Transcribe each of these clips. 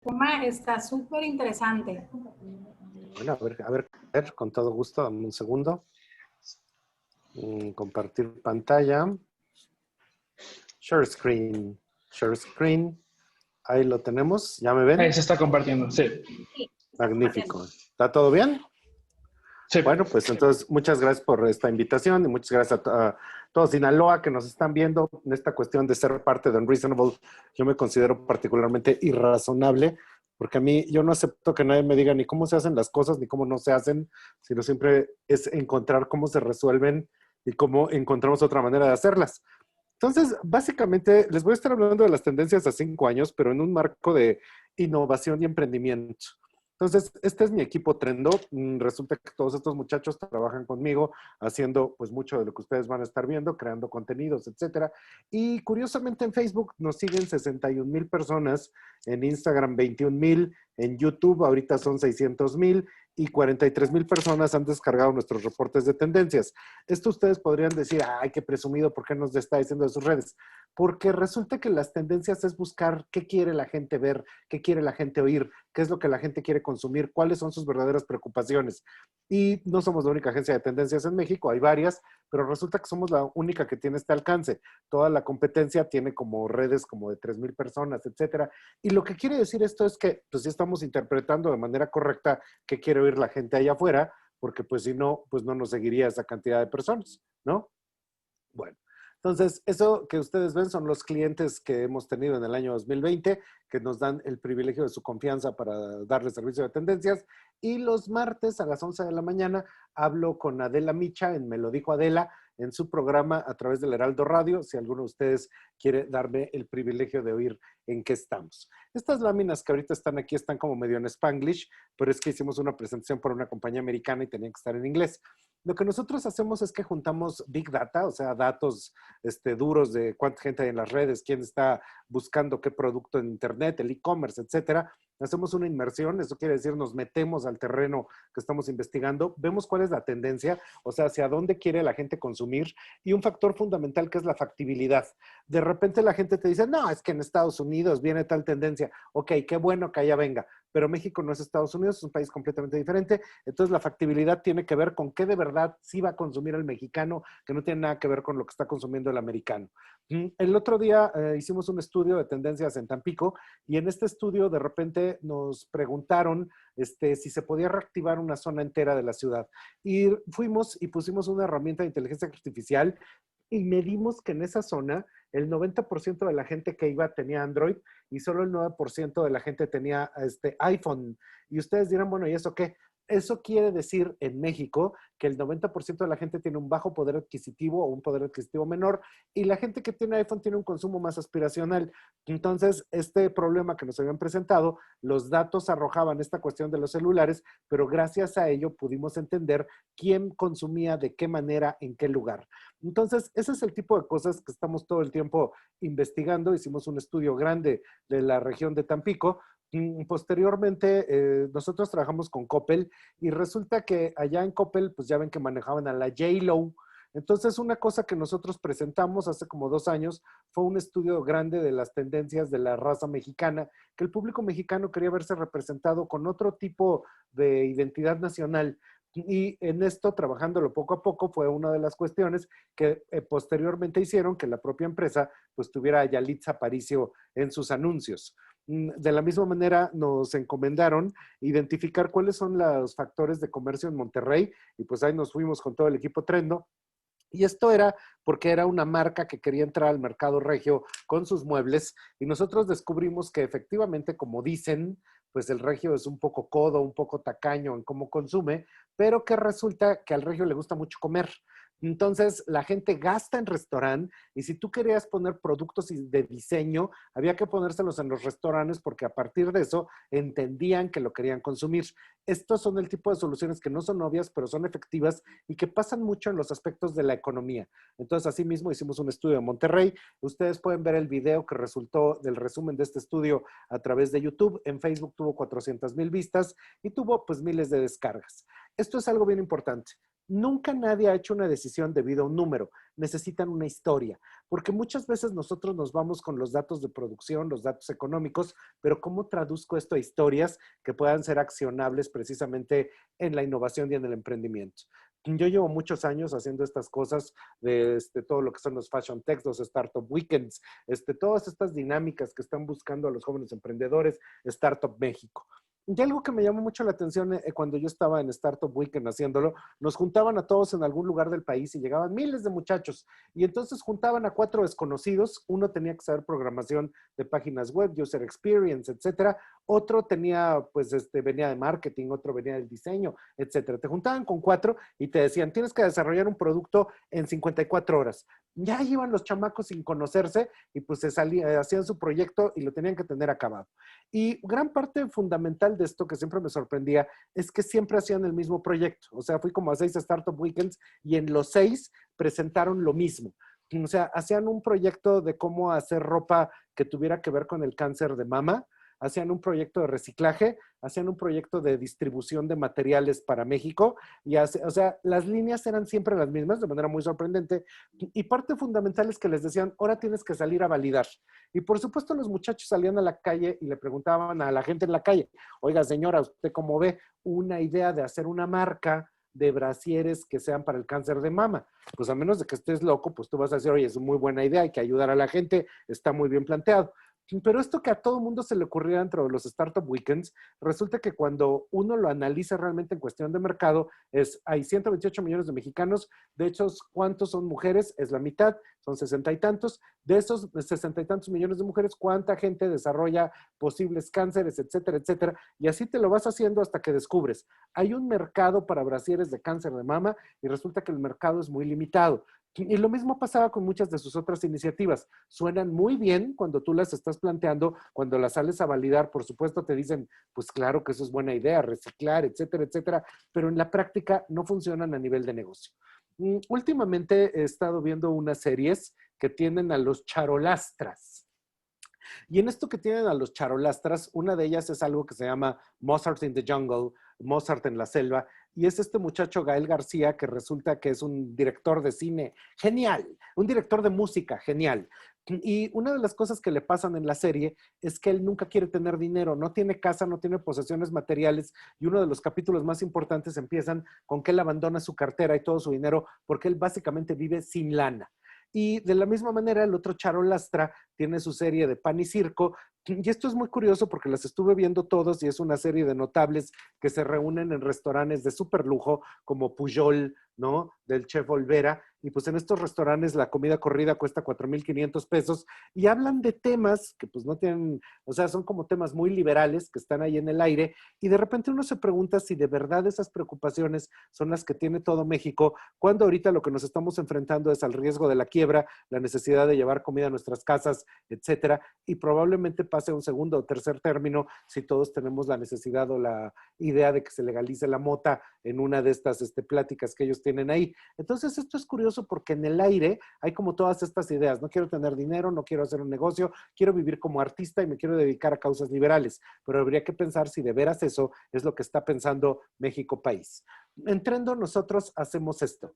tema está súper interesante. Bueno, a ver, con todo gusto, dame un segundo. Compartir pantalla. Share screen. Share screen. Ahí lo tenemos. ¿Ya me Ahí ven? se está compartiendo, sí. Sí, Magnífico. ¿Está todo bien? Sí. Bueno, pues entonces muchas gracias por esta invitación y muchas gracias a todos Sinaloa que nos están viendo en esta cuestión de ser parte de Unreasonable. Yo me considero particularmente irrazonable porque a mí yo no acepto que nadie me diga ni cómo se hacen las cosas ni cómo no se hacen, sino siempre es encontrar cómo se resuelven y cómo encontramos otra manera de hacerlas. Entonces, básicamente, les voy a estar hablando de las tendencias a 5 años, pero en un marco de innovación y emprendimiento. Entonces, este es mi equipo Trendo. Resulta que todos estos muchachos trabajan conmigo haciendo pues mucho de lo que ustedes van a estar viendo, creando contenidos, etcétera. Y curiosamente en Facebook nos siguen 61,000 personas, en Instagram 21,000, en YouTube ahorita son 600,000 y 43,000 personas han descargado nuestros reportes de tendencias. Esto ustedes podrían decir, ay, qué presumido, ¿por qué nos está diciendo de sus redes? Porque resulta que las tendencias es buscar qué quiere la gente ver, qué quiere la gente oír, qué es lo que la gente quiere consumir, cuáles son sus verdaderas preocupaciones. Y no somos la única agencia de tendencias en México, hay varias, pero resulta que somos la única que tiene este alcance. Toda la competencia tiene como redes como de 3,000 personas, etcétera. Y lo que quiere decir esto es que pues ya estamos interpretando de manera correcta qué quiere oír la gente allá afuera, porque pues si no, pues no nos seguiría esa cantidad de personas, ¿no? Bueno, entonces eso que ustedes ven son los clientes que hemos tenido en el año 2020, que nos dan el privilegio de su confianza para darles servicio de tendencias. Y los martes a las 11 de la mañana hablo con Adela Micha en Me lo dijo Adela, en su programa a través del Heraldo Radio, si alguno de ustedes quiere darme el privilegio de oír en qué estamos. Estas láminas que ahorita están aquí están como medio en Spanglish, pero es que hicimos una presentación para una compañía americana y tenían que estar en inglés. Lo que nosotros hacemos es que juntamos Big Data, o sea, datos duros de cuánta gente hay en las redes, quién está buscando qué producto en Internet, el e-commerce, etcétera. Hacemos una inmersión, eso quiere decir nos metemos al terreno que estamos investigando, vemos cuál es la tendencia, o sea, hacia dónde quiere la gente consumir y un factor fundamental que es la factibilidad. De repente la gente te dice, no, es que en Estados Unidos viene tal tendencia. Ok, qué bueno que allá venga, pero México no es Estados Unidos, es un país completamente diferente. Entonces la factibilidad tiene que ver con qué de verdad sí va a consumir el mexicano, que no tiene nada que ver con lo que está consumiendo el americano. El otro día hicimos un estudio de tendencias en Tampico y en este estudio de repente nos preguntaron si se podía reactivar una zona entera de la ciudad. Y fuimos y pusimos una herramienta de inteligencia artificial y medimos que en esa zona el 90% de la gente que iba tenía Android y solo el 9% de la gente tenía iPhone. Y ustedes dirán, bueno, ¿y eso qué? Eso quiere decir en México que el 90% de la gente tiene un bajo poder adquisitivo o un poder adquisitivo menor y la gente que tiene iPhone tiene un consumo más aspiracional. Entonces, este problema que nos habían presentado, los datos arrojaban esta cuestión de los celulares, pero gracias a ello pudimos entender quién consumía, de qué manera, en qué lugar. Entonces, ese es el tipo de cosas que estamos todo el tiempo investigando. Hicimos un estudio grande de la región de Tampico. Posteriormente, nosotros trabajamos con Coppel y resulta que allá en Coppel, pues ya ven que manejaban a la J-Lo. Entonces, una cosa que nosotros presentamos hace como 2 años fue un estudio grande de las tendencias de la raza mexicana, que el público mexicano quería verse representado con otro tipo de identidad nacional. Y en esto, trabajándolo poco a poco, fue una de las cuestiones que posteriormente hicieron que la propia empresa pues tuviera a Yalitza Aparicio en sus anuncios. De la misma manera nos encomendaron identificar cuáles son los factores de comercio en Monterrey y pues ahí nos fuimos con todo el equipo Trendo. Y esto era porque era una marca que quería entrar al mercado regio con sus muebles y nosotros descubrimos que efectivamente, como dicen, pues el regio es un poco codo, un poco tacaño en cómo consume, pero que resulta que al regio le gusta mucho comer. Entonces, la gente gasta en restaurante y si tú querías poner productos de diseño, había que ponérselos en los restaurantes porque a partir de eso entendían que lo querían consumir. Estos son el tipo de soluciones que no son obvias, pero son efectivas y que pasan mucho en los aspectos de la economía. Entonces, asimismo, hicimos un estudio en Monterrey. Ustedes pueden ver el video que resultó del resumen de este estudio a través de YouTube. En Facebook tuvo 400,000 vistas y tuvo pues miles de descargas. Esto es algo bien importante. Nunca nadie ha hecho una decisión debido a un número. Necesitan una historia, porque muchas veces nosotros nos vamos con los datos de producción, los datos económicos, pero ¿cómo traduzco esto a historias que puedan ser accionables precisamente en la innovación y en el emprendimiento? Yo llevo muchos años haciendo estas cosas de todo lo que son los Fashion Techs, los Startup Weekends, todas estas dinámicas que están buscando a los jóvenes emprendedores, Startup México. Y algo que me llamó mucho la atención cuando yo estaba en Startup Weekend haciéndolo, nos juntaban a todos en algún lugar del país y llegaban miles de muchachos. Y entonces juntaban a 4 desconocidos. Uno tenía que saber programación de páginas web, user experience, etcétera. Otro tenía, pues, venía de marketing, otro venía del diseño, etcétera. Te juntaban con 4 y te decían, tienes que desarrollar un producto en 54 horas. Ya iban los chamacos sin conocerse y pues hacían su proyecto y lo tenían que tener acabado. Y gran parte fundamental de esto que siempre me sorprendía es que siempre hacían el mismo proyecto. O sea, fui como a 6 Startup Weekends y en los 6 presentaron lo mismo. O sea, hacían un proyecto de cómo hacer ropa que tuviera que ver con el cáncer de mama, hacían un proyecto de reciclaje, hacían un proyecto de distribución de materiales para México, y o sea, las líneas eran siempre las mismas, de manera muy sorprendente, y parte fundamental es que les decían, ahora tienes que salir a validar. Y por supuesto los muchachos salían a la calle y le preguntaban a la gente en la calle, oiga señora, ¿usted cómo ve una idea de hacer una marca de brasieres que sean para el cáncer de mama? Pues a menos de que estés loco, pues tú vas a decir, oye, es una muy buena idea, hay que ayudar a la gente, está muy bien planteado. Pero esto que a todo mundo se le ocurría dentro de los Startup Weekends, resulta que cuando uno lo analiza realmente en cuestión de mercado, hay 128 millones de mexicanos, de hecho, ¿cuántos son mujeres? Es la mitad, son 60 y tantos. De esos 60 y tantos millones de mujeres, ¿cuánta gente desarrolla posibles cánceres, etcétera, etcétera? Y así te lo vas haciendo hasta que descubres, hay un mercado para brasieres de cáncer de mama y resulta que el mercado es muy limitado. Y lo mismo pasaba con muchas de sus otras iniciativas. Suenan muy bien cuando tú las estás planteando, cuando las sales a validar, por supuesto te dicen, pues claro que eso es buena idea, reciclar, etcétera, etcétera, pero en la práctica no funcionan a nivel de negocio. Últimamente he estado viendo unas series que tienen a los charolastras. Y en esto que tienen a los charolastras, una de ellas es algo que se llama Mozart in the Jungle, Mozart en la selva, y es este muchacho Gael García, que resulta que es un director de cine genial, un director de música genial. Y una de las cosas que le pasan en la serie es que él nunca quiere tener dinero, no tiene casa, no tiene posesiones materiales, y uno de los capítulos más importantes empiezan con que él abandona su cartera y todo su dinero porque él básicamente vive sin lana. Y de la misma manera, el otro charolastra tiene su serie de Pan y Circo. Y esto es muy curioso porque las estuve viendo todos y es una serie de notables que se reúnen en restaurantes de súper lujo como Pujol, ¿no? Del chef Olvera. Y pues en estos restaurantes la comida corrida cuesta 4,500 pesos y hablan de temas que pues no tienen, o sea, son como temas muy liberales que están ahí en el aire y de repente uno se pregunta si de verdad esas preocupaciones son las que tiene todo México, cuando ahorita lo que nos estamos enfrentando es al riesgo de la quiebra, la necesidad de llevar comida a nuestras casas, etcétera, y probablemente pase un segundo o tercer término si todos tenemos la necesidad o la idea de que se legalice la mota en una de estas pláticas que ellos tienen ahí. Entonces esto es curioso porque en el aire hay como todas estas ideas. No quiero tener dinero, no quiero hacer un negocio, quiero vivir como artista y me quiero dedicar a causas liberales. Pero habría que pensar si de veras eso es lo que está pensando México país. Entrando nosotros hacemos esto.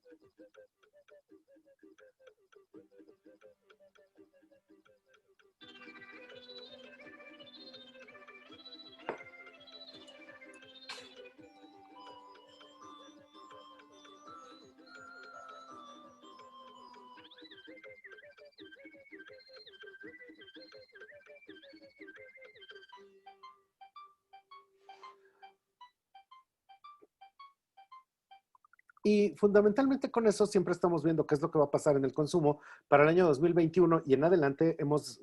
Y fundamentalmente con eso siempre estamos viendo qué es lo que va a pasar en el consumo para el año 2021 y en adelante hemos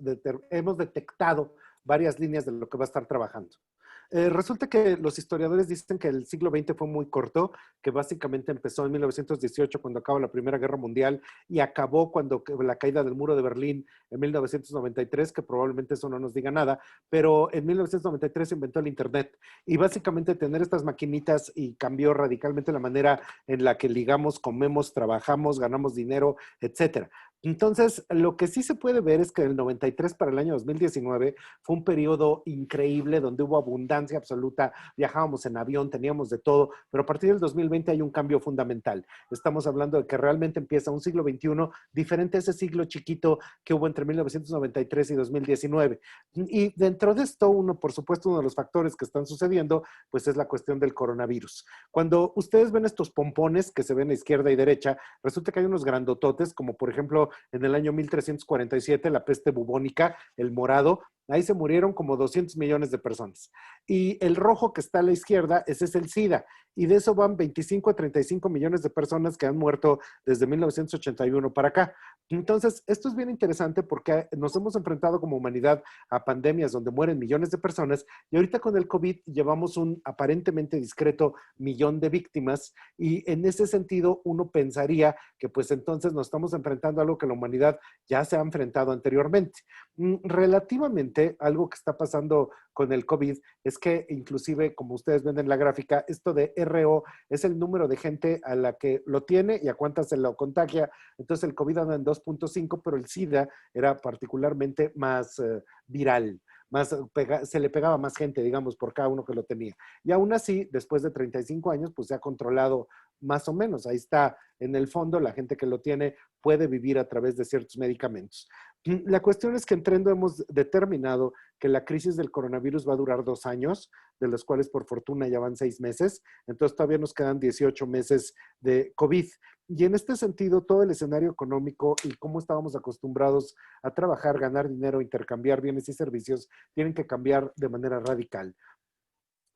detectado varias líneas de lo que va a estar trabajando. Resulta que los historiadores dicen que el siglo XX fue muy corto, que básicamente empezó en 1918 cuando acaba la Primera Guerra Mundial y acabó cuando la caída del muro de Berlín en 1993, que probablemente eso no nos diga nada, pero en 1993 se inventó el Internet y básicamente tener estas maquinitas y cambió radicalmente la manera en la que ligamos, comemos, trabajamos, ganamos dinero, etcétera. Entonces, lo que sí se puede ver es que el 93 para el año 2019 fue un periodo increíble donde hubo abundancia absoluta, viajábamos en avión, teníamos de todo, pero a partir del 2020 hay un cambio fundamental. Estamos hablando de que realmente empieza un siglo XXI diferente a ese siglo chiquito que hubo entre 1993 y 2019. Y dentro de esto, por supuesto, uno de los factores que están sucediendo, pues es la cuestión del coronavirus. Cuando ustedes ven estos pompones que se ven a izquierda y derecha, resulta que hay unos grandototes, como por ejemplo en el año 1347, la peste bubónica, el morado, ahí se murieron como 200 millones de personas. Y el rojo que está a la izquierda, ese es el SIDA. Y de eso van 25 a 35 millones de personas que han muerto desde 1981 para acá. Entonces, esto es bien interesante porque nos hemos enfrentado como humanidad a pandemias donde mueren millones de personas y ahorita con el COVID llevamos un aparentemente discreto millón de víctimas y en ese sentido uno pensaría que pues entonces nos estamos enfrentando a algo que la humanidad ya se ha enfrentado anteriormente. Relativamente, algo que está pasando con el COVID es que inclusive, como ustedes ven en la gráfica, esto de RO es el número de gente a la que lo tiene y a cuántas se lo contagia. Entonces el COVID anda en 2.5, pero el SIDA era particularmente más viral. Se le pegaba más gente, digamos, por cada uno que lo tenía. Y aún así, después de 35 años, pues se ha controlado más o menos. Ahí está, en el fondo, la gente que lo tiene puede vivir a través de ciertos medicamentos. La cuestión es que en Trendo hemos determinado que la crisis del coronavirus va a durar 2 años, de los cuales por fortuna ya van 6 meses. Entonces todavía nos quedan 18 meses de COVID. Y en este sentido, todo el escenario económico y cómo estábamos acostumbrados a trabajar, ganar dinero, intercambiar bienes y servicios, tienen que cambiar de manera radical.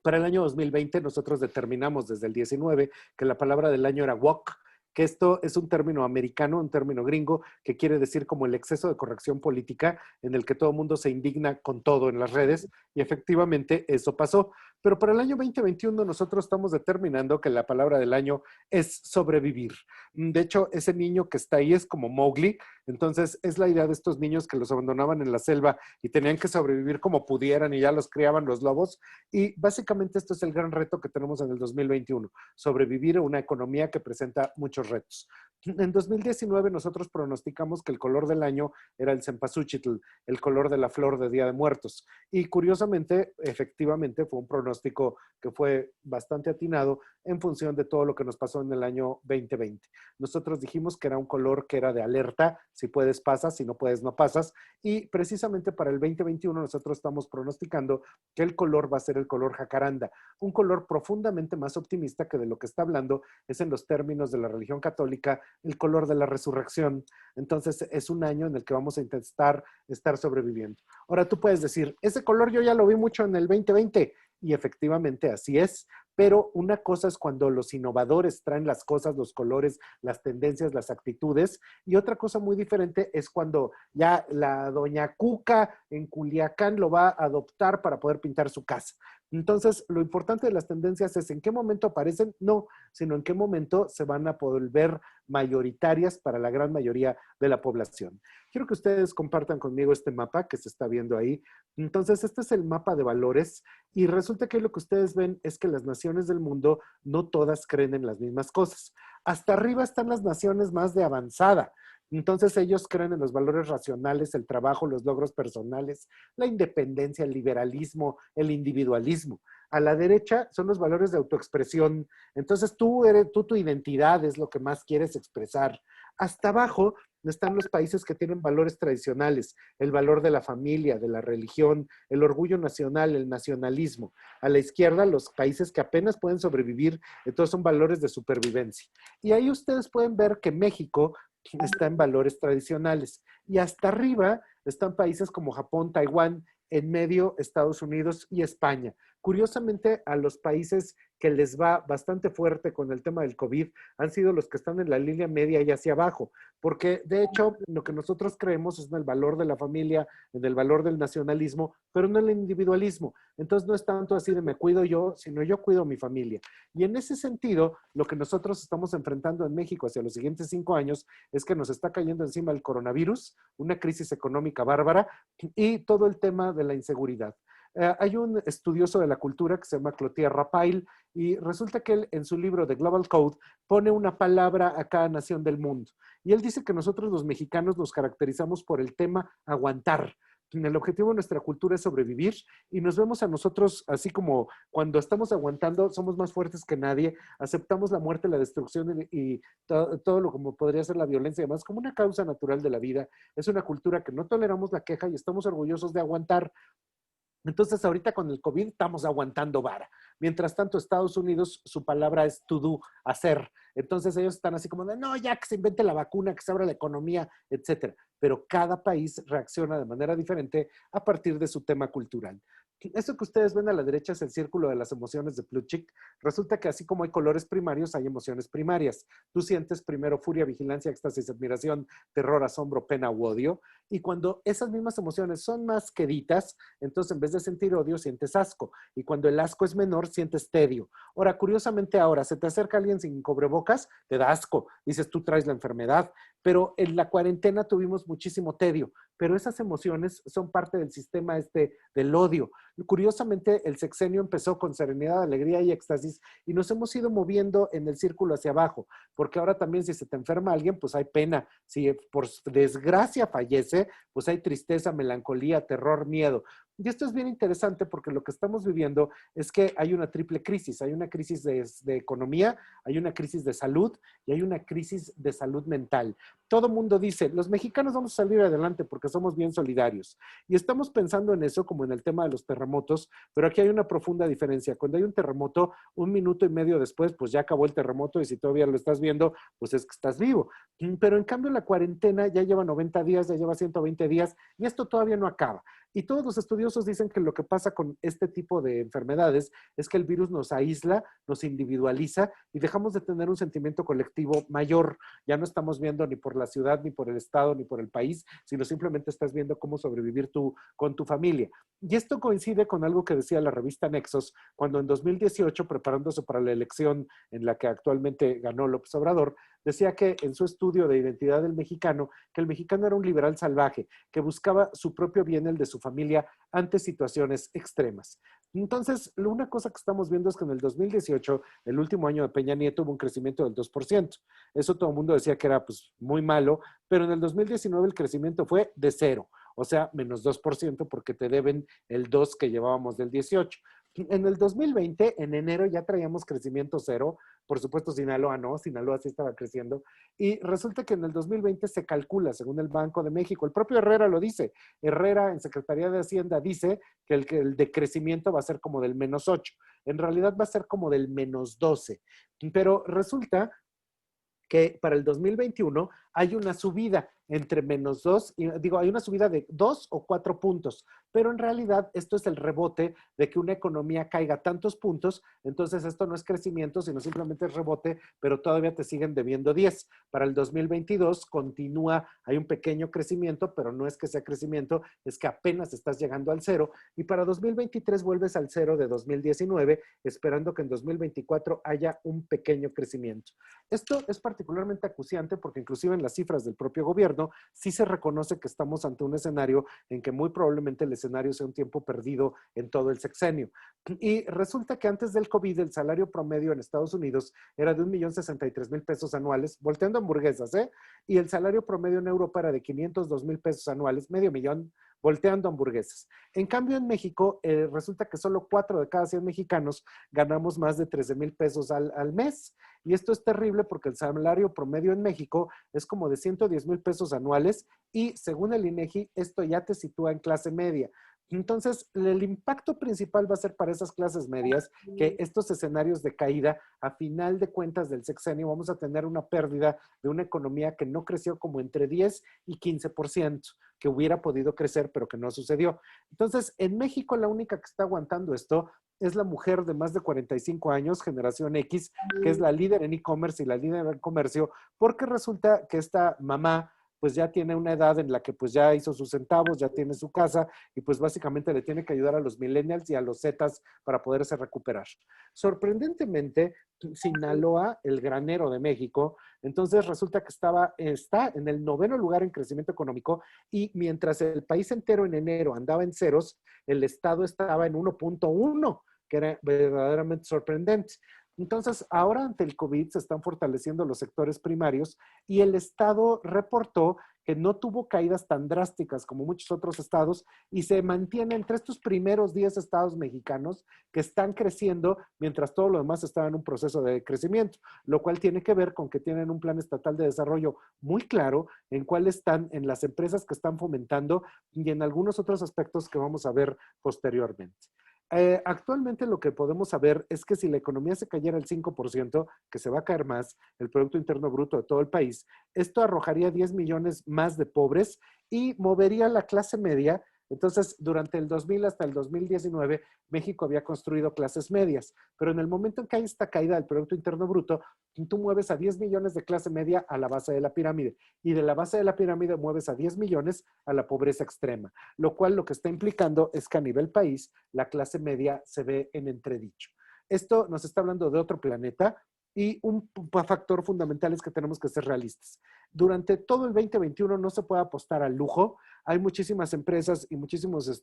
Para el año 2020 nosotros determinamos desde el 19 que la palabra del año era woke, que esto es un término americano, un término gringo, que quiere decir como el exceso de corrección política en el que todo el mundo se indigna con todo en las redes, y efectivamente eso pasó. Pero para el año 2021 nosotros estamos determinando que la palabra del año es sobrevivir. De hecho, ese niño que está ahí es como Mowgli, entonces es la idea de estos niños que los abandonaban en la selva y tenían que sobrevivir como pudieran y ya los criaban los lobos, y básicamente esto es el gran reto que tenemos en el 2021, sobrevivir a una economía que presenta muchos retos. En 2019 nosotros pronosticamos que el color del año era el cempasúchitl, el color de la flor de Día de Muertos. Y curiosamente, efectivamente, fue un pronóstico que fue bastante atinado en función de todo lo que nos pasó en el año 2020. Nosotros dijimos que era un color que era de alerta, si puedes pasas, si no puedes no pasas. Y precisamente para el 2021 nosotros estamos pronosticando que el color va a ser el color jacaranda, un color profundamente más optimista que de lo que está hablando es en los términos de la religión católica, el color de la resurrección. Entonces es un año en el que vamos a intentar estar sobreviviendo. Ahora tú puedes decir, ese color yo ya lo vi mucho en el 2020 y efectivamente así es, pero una cosa es cuando los innovadores traen las cosas, los colores, las tendencias, las actitudes, y otra cosa muy diferente es cuando ya la doña Cuca en Culiacán lo va a adoptar para poder pintar su casa. Entonces, lo importante de las tendencias es en qué momento aparecen, no, sino en qué momento se van a volver mayoritarias para la gran mayoría de la población. Quiero que ustedes compartan conmigo este mapa que se está viendo ahí. Entonces, este es el mapa de valores y resulta que lo que ustedes ven es que las naciones del mundo no todas creen en las mismas cosas. Hasta arriba están las naciones más de avanzada. Entonces ellos creen en los valores racionales, el trabajo, los logros personales, la independencia, el liberalismo, el individualismo. A la derecha son los valores de autoexpresión. Entonces tu identidad es lo que más quieres expresar. Hasta abajo están los países que tienen valores tradicionales, el valor de la familia, de la religión, el orgullo nacional, el nacionalismo. A la izquierda, los países que apenas pueden sobrevivir, entonces son valores de supervivencia. Y ahí ustedes pueden ver que México está en valores tradicionales. Y hasta arriba están países como Japón, Taiwán, en medio Estados Unidos y España. Curiosamente, a los países que les va bastante fuerte con el tema del COVID han sido los que están en la línea media y hacia abajo, porque de hecho lo que nosotros creemos es en el valor de la familia, en el valor del nacionalismo, pero no en el individualismo. Entonces no es tanto así de me cuido yo, sino yo cuido a mi familia. Y en ese sentido, lo que nosotros estamos enfrentando en México hacia los siguientes 5 años es que nos está cayendo encima el coronavirus, una crisis económica bárbara y todo el tema de la inseguridad. Hay un estudioso de la cultura que se llama Clotilde Rapail y resulta que él en su libro The Global Code pone una palabra a cada nación del mundo. Y él dice que nosotros los mexicanos nos caracterizamos por el tema aguantar. El objetivo de nuestra cultura es sobrevivir y nos vemos a nosotros así como cuando estamos aguantando, somos más fuertes que nadie, aceptamos la muerte, la destrucción y todo lo como podría ser la violencia y demás como una causa natural de la vida. Es una cultura que no toleramos la queja y estamos orgullosos de aguantar. Entonces, ahorita con el COVID estamos aguantando vara. Mientras tanto, Estados Unidos, su palabra es to do, hacer. Entonces, ellos están así como de, no, ya que se invente la vacuna, que se abra la economía, etcétera. Pero cada país reacciona de manera diferente a partir de su tema cultural. Eso que ustedes ven a la derecha es el círculo de las emociones de Plutchik. Resulta que así como hay colores primarios, hay emociones primarias. Tú sientes primero furia, vigilancia, éxtasis, admiración, terror, asombro, pena u odio. Y cuando esas mismas emociones son más queditas, entonces en vez de sentir odio, sientes asco. Y cuando el asco es menor, sientes tedio. Ahora, curiosamente ahora, se te acerca alguien sin cubrebocas, te da asco. Dices, tú traes la enfermedad. Pero en la cuarentena tuvimos muchísimo tedio. Pero esas emociones son parte del sistema del odio. Curiosamente, el sexenio empezó con serenidad, alegría y éxtasis y nos hemos ido moviendo en el círculo hacia abajo, porque ahora también si se te enferma alguien, pues hay pena. Si por desgracia fallece, pues hay tristeza, melancolía, terror, miedo. Y esto es bien interesante porque lo que estamos viviendo es que hay una triple crisis. Hay una crisis de economía, hay una crisis de salud y hay una crisis de salud mental. Todo mundo dice, los mexicanos vamos a salir adelante porque somos bien solidarios. Y estamos pensando en eso como en el tema de los terremotos, pero aquí hay una profunda diferencia. Cuando hay un terremoto, 1 minuto y medio después, pues ya acabó el terremoto y si todavía lo estás viendo, pues es que estás vivo. Pero en cambio la cuarentena ya lleva 90 días, ya lleva 120 días y esto todavía no acaba. Y todos los estudiosos dicen que lo que pasa con este tipo de enfermedades es que el virus nos aísla, nos individualiza y dejamos de tener un sentimiento colectivo mayor. Ya no estamos viendo ni por la ciudad, ni por el estado, ni por el país, sino simplemente estás viendo cómo sobrevivir tú con tu familia. Y esto coincide con algo que decía la revista Nexos, cuando en 2018, preparándose para la elección en la que actualmente ganó López Obrador, decía que en su estudio de identidad del mexicano, que el mexicano era un liberal salvaje, que buscaba su propio bien, el de su familia, ante situaciones extremas. Entonces, una cosa que estamos viendo es que en el 2018, el último año de Peña Nieto, hubo un crecimiento del 2%. Eso todo el mundo decía que era pues muy malo, pero en el 2019 el crecimiento fue de cero, o sea, menos 2% porque te deben el 2 que llevábamos del 18. En el 2020, en enero, ya traíamos crecimiento cero. Por supuesto, Sinaloa no, Sinaloa sí estaba creciendo. Y resulta que en el 2020 se calcula, según el Banco de México, el propio Herrera lo dice. Herrera en Secretaría de Hacienda dice que el decrecimiento va a ser como del -8. En realidad va a ser como del -12. Pero resulta que para el 2021 hay una subida entre -2, digo, hay una subida de 2 o 4 puntos, pero en realidad esto es el rebote de que una economía caiga tantos puntos, entonces esto no es crecimiento, sino simplemente es rebote, pero todavía te siguen debiendo 10. Para el 2022 continúa, hay un pequeño crecimiento, pero no es que sea crecimiento, es que apenas estás llegando al cero, y para 2023 vuelves al cero de 2019, esperando que en 2024 haya un pequeño crecimiento. Esto es particularmente acuciante porque inclusive en las cifras del propio gobierno sí se reconoce que estamos ante un escenario en que muy probablemente el escenario sea un tiempo perdido en todo el sexenio. Y resulta que antes del COVID el salario promedio en Estados Unidos era de 1,063,000 pesos anuales, volteando hamburguesas, ¿eh? Y el salario promedio en Europa era de 502,000 pesos anuales, medio millón, volteando hamburguesas. En cambio, en México, resulta que solo 4 de cada 100 mexicanos ganamos más de 13,000 pesos al mes. Y esto es terrible porque el salario promedio en México es como de 110,000 pesos anuales y según el INEGI, esto ya te sitúa en clase media. Entonces, el impacto principal va a ser para esas clases medias que estos escenarios de caída, a final de cuentas del sexenio, vamos a tener una pérdida de una economía que no creció como entre 10 y 15%, que hubiera podido crecer, pero que no sucedió. Entonces, en México, la única que está aguantando esto es la mujer de más de 45 años, generación X, que es la líder en e-commerce y la líder en comercio, porque resulta que esta mamá pues ya tiene una edad en la que pues ya hizo sus centavos, ya tiene su casa y pues básicamente le tiene que ayudar a los millennials y a los Zetas para poderse recuperar. Sorprendentemente, Sinaloa, el granero de México, entonces resulta que está en el 9º lugar en crecimiento económico y mientras el país entero en enero andaba en ceros, el estado estaba en 1.1, que era verdaderamente sorprendente. Entonces, ahora ante el COVID se están fortaleciendo los sectores primarios y el estado reportó que no tuvo caídas tan drásticas como muchos otros estados y se mantiene entre estos primeros 10 estados mexicanos que están creciendo mientras todo lo demás está en un proceso de crecimiento, lo cual tiene que ver con que tienen un plan estatal de desarrollo muy claro en cuál están en las empresas que están fomentando y en algunos otros aspectos que vamos a ver posteriormente. Actualmente lo que podemos saber es que si la economía se cayera el 5%, que se va a caer más, el Producto Interno Bruto de todo el país, esto arrojaría 10 millones más de pobres y movería la clase media. Entonces, durante el 2000 hasta el 2019, México había construido clases medias, pero en el momento en que hay esta caída del Producto Interno Bruto, tú mueves a 10 millones de clase media a la base de la pirámide y de la base de la pirámide mueves a 10 millones a la pobreza extrema, lo cual lo que está implicando es que a nivel país la clase media se ve en entredicho. Esto nos está hablando de otro planeta y un factor fundamental es que tenemos que ser realistas. Durante todo el 2021 no se puede apostar al lujo. Hay muchísimas empresas y muchísimos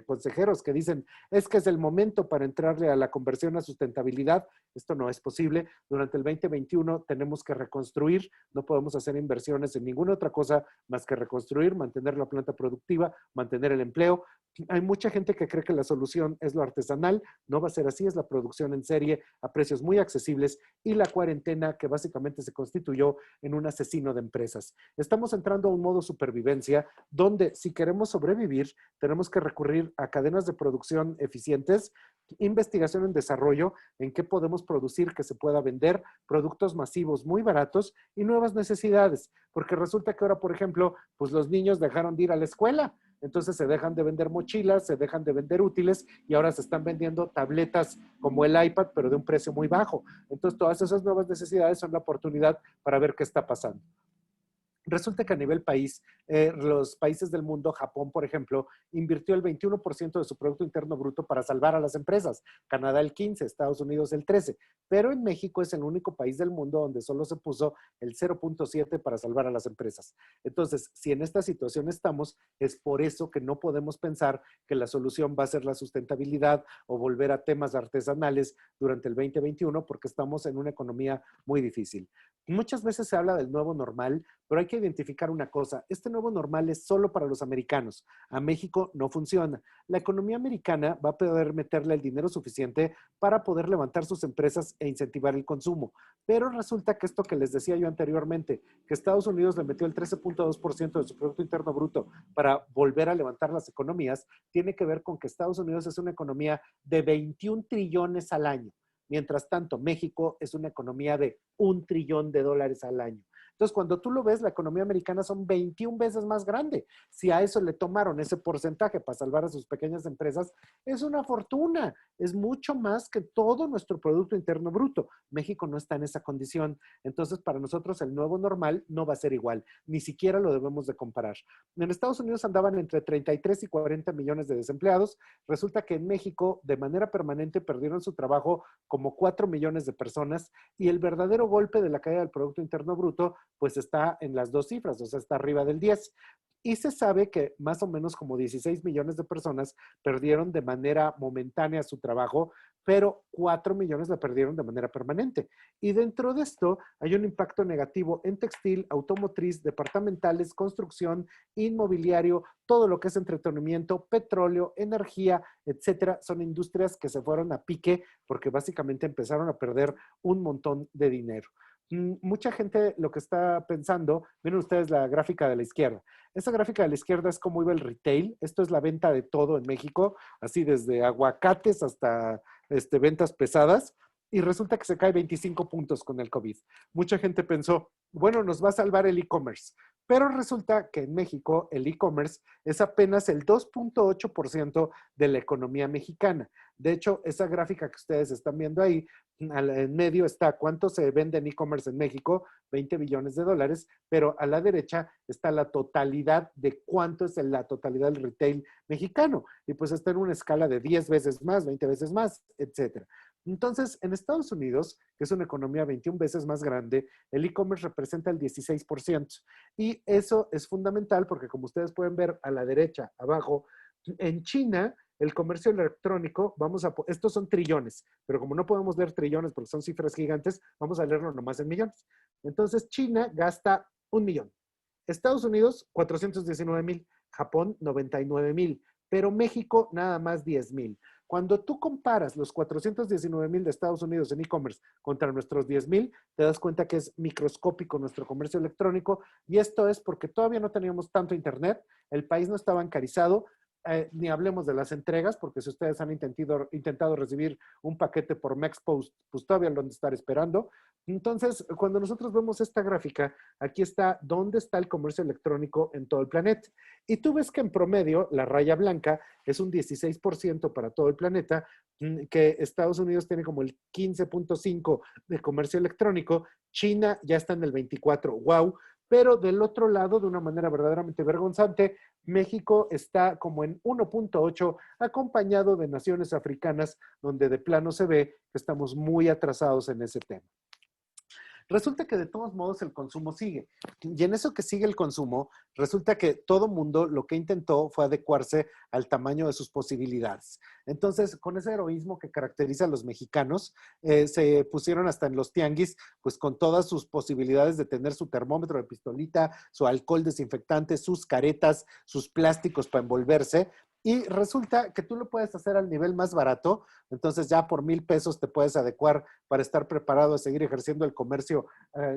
consejeros que dicen, es que es el momento para entrarle a la conversión a sustentabilidad. Esto no es posible. Durante el 2021 tenemos que reconstruir, no podemos hacer inversiones en ninguna otra cosa más que reconstruir, mantener la planta productiva, mantener el empleo. Hay mucha gente que cree que la solución es lo artesanal, no va a ser así, es la producción en serie a precios muy accesibles y la cuarentena que básicamente se constituyó en un asesino de empresas. Estamos entrando a un modo supervivencia donde si queremos sobrevivir tenemos que recurrir a cadenas de producción eficientes, investigación en desarrollo, en qué podemos producir que se pueda vender, productos masivos muy baratos y nuevas necesidades, porque resulta que ahora, por ejemplo, pues los niños dejaron de ir a la escuela. Entonces se dejan de vender mochilas, se dejan de vender útiles y ahora se están vendiendo tabletas como el iPad, pero de un precio muy bajo. Entonces todas esas nuevas necesidades son la oportunidad para ver qué está pasando. Resulta que a nivel país, los países del mundo, Japón, por ejemplo, invirtió el 21% de su Producto Interno Bruto para salvar a las empresas. Canadá el 15%, Estados Unidos el 13%. Pero en México es el único país del mundo donde solo se puso el 0.7% para salvar a las empresas. Entonces, si en esta situación estamos, es por eso que no podemos pensar que la solución va a ser la sustentabilidad o volver a temas artesanales durante el 2021, porque estamos en una economía muy difícil. Muchas veces se habla del nuevo normal, pero hay que identificar una cosa. Este nuevo normal es solo para los americanos. A México no funciona. La economía americana va a poder meterle el dinero suficiente para poder levantar sus empresas e incentivar el consumo. Pero resulta que esto que les decía yo anteriormente, que Estados Unidos le metió el 13.2% de su Producto Interno Bruto para volver a levantar las economías, tiene que ver con que Estados Unidos es una economía de 21 trillones al año. Mientras tanto, México es una economía de $1 trillón al año. Entonces, cuando tú lo ves, la economía americana son 21 veces más grande. Si a eso le tomaron ese porcentaje para salvar a sus pequeñas empresas, es una fortuna. Es mucho más que todo nuestro Producto Interno Bruto. México no está en esa condición. Entonces, para nosotros el nuevo normal no va a ser igual. Ni siquiera lo debemos de comparar. En Estados Unidos andaban entre 33 y 40 millones de desempleados. Resulta que en México, de manera permanente, perdieron su trabajo como 4 millones de personas y el verdadero golpe de la caída del Producto Interno Bruto pues está en las 2 cifras, o sea, está arriba del 10. Y se sabe que más o menos como 16 millones de personas perdieron de manera momentánea su trabajo, pero 4 millones la perdieron de manera permanente. Y dentro de esto hay un impacto negativo en textil, automotriz, departamentales, construcción, inmobiliario, todo lo que es entretenimiento, petróleo, energía, etcétera. Son industrias que se fueron a pique porque básicamente empezaron a perder un montón de dinero. Mucha gente lo que está pensando, miren ustedes la gráfica de la izquierda. Esa gráfica de la izquierda es cómo iba el retail. Esto es la venta de todo en México, así desde aguacates hasta ventas pesadas. Y resulta que se cae 25 puntos con el COVID. Mucha gente pensó, bueno, nos va a salvar el e-commerce. Pero resulta que en México el e-commerce es apenas el 2.8% de la economía mexicana. De hecho, esa gráfica que ustedes están viendo ahí, en medio está cuánto se vende en e-commerce en México, 20 billones de dólares, pero a la derecha está la totalidad de cuánto es la totalidad del retail mexicano. Y pues está en una escala de 10 veces más, 20 veces más, etcétera. Entonces, en Estados Unidos, que es una economía 21 veces más grande, el e-commerce representa el 16%. Y eso es fundamental porque, como ustedes pueden ver a la derecha, abajo, en China, el comercio electrónico, estos son trillones, pero como no podemos leer trillones porque son cifras gigantes, vamos a leerlo nomás en millones. Entonces, China gasta 1 millón. Estados Unidos, 419,000. Japón, 99,000. Pero México, nada más 10,000. Cuando tú comparas los 419,000 de Estados Unidos en e-commerce contra nuestros 10,000, te das cuenta que es microscópico nuestro comercio electrónico, y esto es porque todavía no teníamos tanto internet, el país no está bancarizado, ni hablemos de las entregas, porque si ustedes han intentado recibir un paquete por Mexpost, pues todavía lo han de estar esperando. Entonces, cuando nosotros vemos esta gráfica, aquí está dónde está el comercio electrónico en todo el planeta. Y tú ves que en promedio, la raya blanca es un 16% para todo el planeta, que Estados Unidos tiene como el 15.5% de comercio electrónico, China ya está en el 24%, wow. Pero del otro lado, de una manera verdaderamente vergonzante, México está como en 1.8, acompañado de naciones africanas, donde de plano se ve que estamos muy atrasados en ese tema. Resulta que de todos modos el consumo sigue. Y en eso que sigue el consumo, resulta que todo mundo lo que intentó fue adecuarse al tamaño de sus posibilidades. Entonces, con ese heroísmo que caracteriza a los mexicanos, se pusieron hasta en los tianguis, pues con todas sus posibilidades de tener su termómetro de pistolita, su alcohol desinfectante, sus caretas, sus plásticos para envolverse. Y resulta que tú lo puedes hacer al nivel más barato, entonces ya por 1,000 pesos te puedes adecuar para estar preparado a seguir ejerciendo el comercio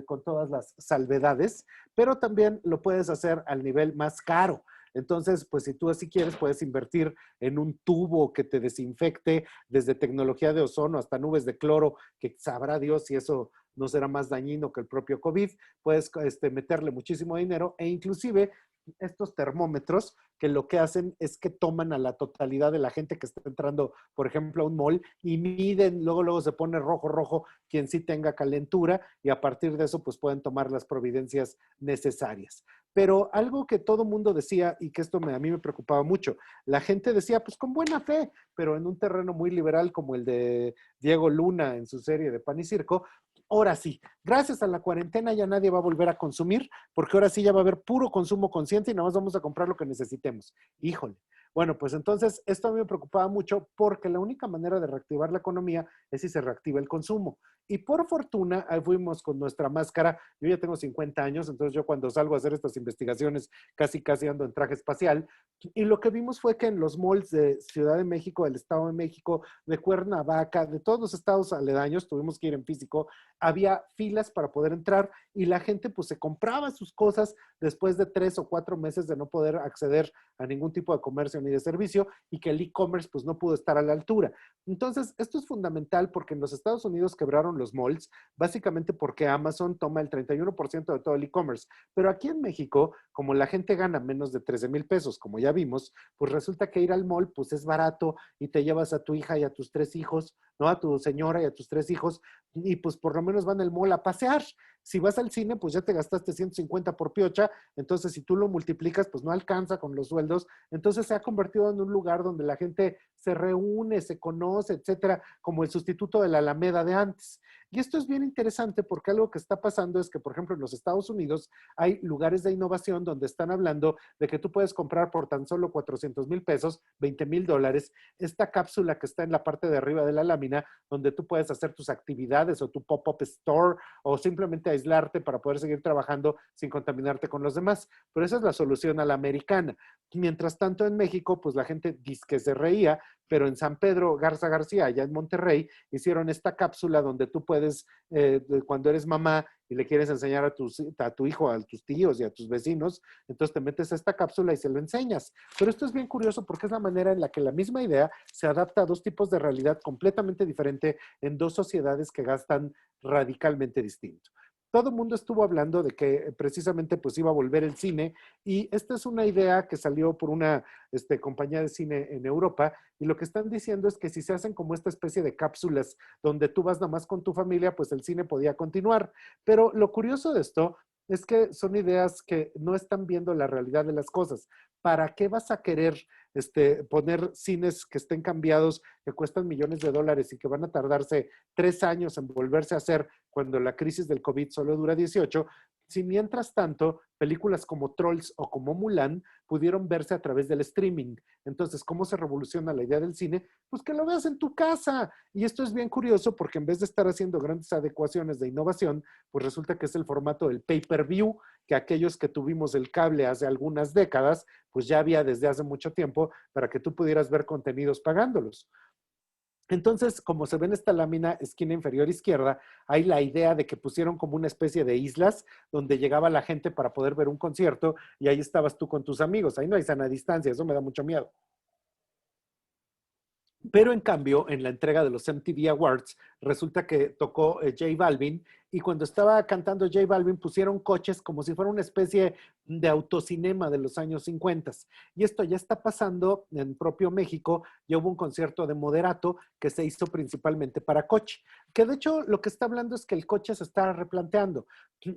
con todas las salvedades, pero también lo puedes hacer al nivel más caro. Entonces, pues si tú así quieres, puedes invertir en un tubo que te desinfecte desde tecnología de ozono hasta nubes de cloro, que sabrá Dios si eso no será más dañino que el propio COVID. Puedes meterle muchísimo dinero e inclusive estos termómetros que lo que hacen es que toman a la totalidad de la gente que está entrando, por ejemplo, a un mall y miden, luego se pone rojo quien sí tenga calentura y a partir de eso pues pueden tomar las providencias necesarias. Pero algo que todo mundo decía y que esto a mí me preocupaba mucho, la gente decía pues con buena fe, pero en un terreno muy liberal como el de Diego Luna en su serie de Pan y Circo, ahora sí, gracias a la cuarentena ya nadie va a volver a consumir, porque ahora sí ya va a haber puro consumo consciente y nada más vamos a comprar lo que necesitemos. Híjole. Bueno, pues entonces esto a mí me preocupaba mucho porque la única manera de reactivar la economía es si se reactiva el consumo. Y por fortuna, ahí fuimos con nuestra máscara. Yo ya tengo 50 años, entonces yo cuando salgo a hacer estas investigaciones casi ando en traje espacial. Y lo que vimos fue que en los malls de Ciudad de México, del Estado de México, de Cuernavaca, de todos los estados aledaños, tuvimos que ir en físico, había filas para poder entrar y la gente pues se compraba sus cosas después de 3 o 4 meses de no poder acceder a ningún tipo de comercio ni de servicio y que el e-commerce pues no pudo estar a la altura. Entonces, esto es fundamental porque en los Estados Unidos quebraron los malls, básicamente porque Amazon toma el 31% de todo el e-commerce. Pero aquí en México, como la gente gana menos de 13,000 pesos, como ya vimos, pues resulta que ir al mall pues es barato y te llevas a tu hija y a tus 3 hijos, ¿no? A tu señora y a tus 3 hijos y pues por lo menos van al mall a pasear. Si vas al cine, pues ya te gastaste 150 por piocha, entonces si tú lo multiplicas, pues no alcanza con los sueldos. Entonces se ha convertido en un lugar donde la gente se reúne, se conoce, etcétera, como el sustituto de la Alameda de antes. Y esto es bien interesante porque algo que está pasando es que, por ejemplo, en los Estados Unidos hay lugares de innovación donde están hablando de que tú puedes comprar por tan solo 400,000 pesos, 20,000 dólares, esta cápsula que está en la parte de arriba de la lámina, donde tú puedes hacer tus actividades o tu pop-up store o simplemente aislarte para poder seguir trabajando sin contaminarte con los demás. Pero esa es la solución a la americana. Mientras tanto, en México, pues la gente dice que se reía, pero en San Pedro Garza García, allá en Monterrey, hicieron esta cápsula donde tú puedes, cuando eres mamá y le quieres enseñar a tu hijo, a tus tíos y a tus vecinos, entonces te metes a esta cápsula y se lo enseñas. Pero esto es bien curioso porque es la manera en la que la misma idea se adapta a dos tipos de realidad completamente diferente en dos sociedades que gastan radicalmente distinto. todo el mundo estuvo hablando de que precisamente pues iba a volver el cine y esta es una idea que salió por una compañía de cine en Europa y lo que están diciendo es que si se hacen como esta especie de cápsulas donde tú vas nada más con tu familia, pues el cine podía continuar. Pero lo curioso de esto es que son ideas que no están viendo la realidad de las cosas. ¿Para qué vas a querer poner cines que estén cambiados, que cuestan millones de dólares y que van a tardarse 3 años en volverse a hacer cuando la crisis del COVID solo dura 18? Si mientras tanto, películas como Trolls o como Mulan pudieron verse a través del streaming. Entonces, ¿cómo se revoluciona la idea del cine? Pues que lo veas en tu casa. Y esto es bien curioso porque en vez de estar haciendo grandes adecuaciones de innovación, pues resulta que es el formato del pay-per-view, que aquellos que tuvimos el cable hace algunas décadas, pues ya había desde hace mucho tiempo para que tú pudieras ver contenidos pagándolos. Entonces, como se ve en esta lámina, esquina inferior izquierda, hay la idea de que pusieron como una especie de islas donde llegaba la gente para poder ver un concierto y ahí estabas tú con tus amigos. Ahí no hay sana distancia, eso me da mucho miedo. Pero en cambio, en la entrega de los MTV Awards, resulta que tocó J Balvin y cuando estaba cantando J Balvin pusieron coches como si fuera una especie de autocinema de los años 50. Y esto ya está pasando en propio México. Ya hubo un concierto de Moderato que se hizo principalmente para coche. Que de hecho lo que está hablando es que el coche se está replanteando.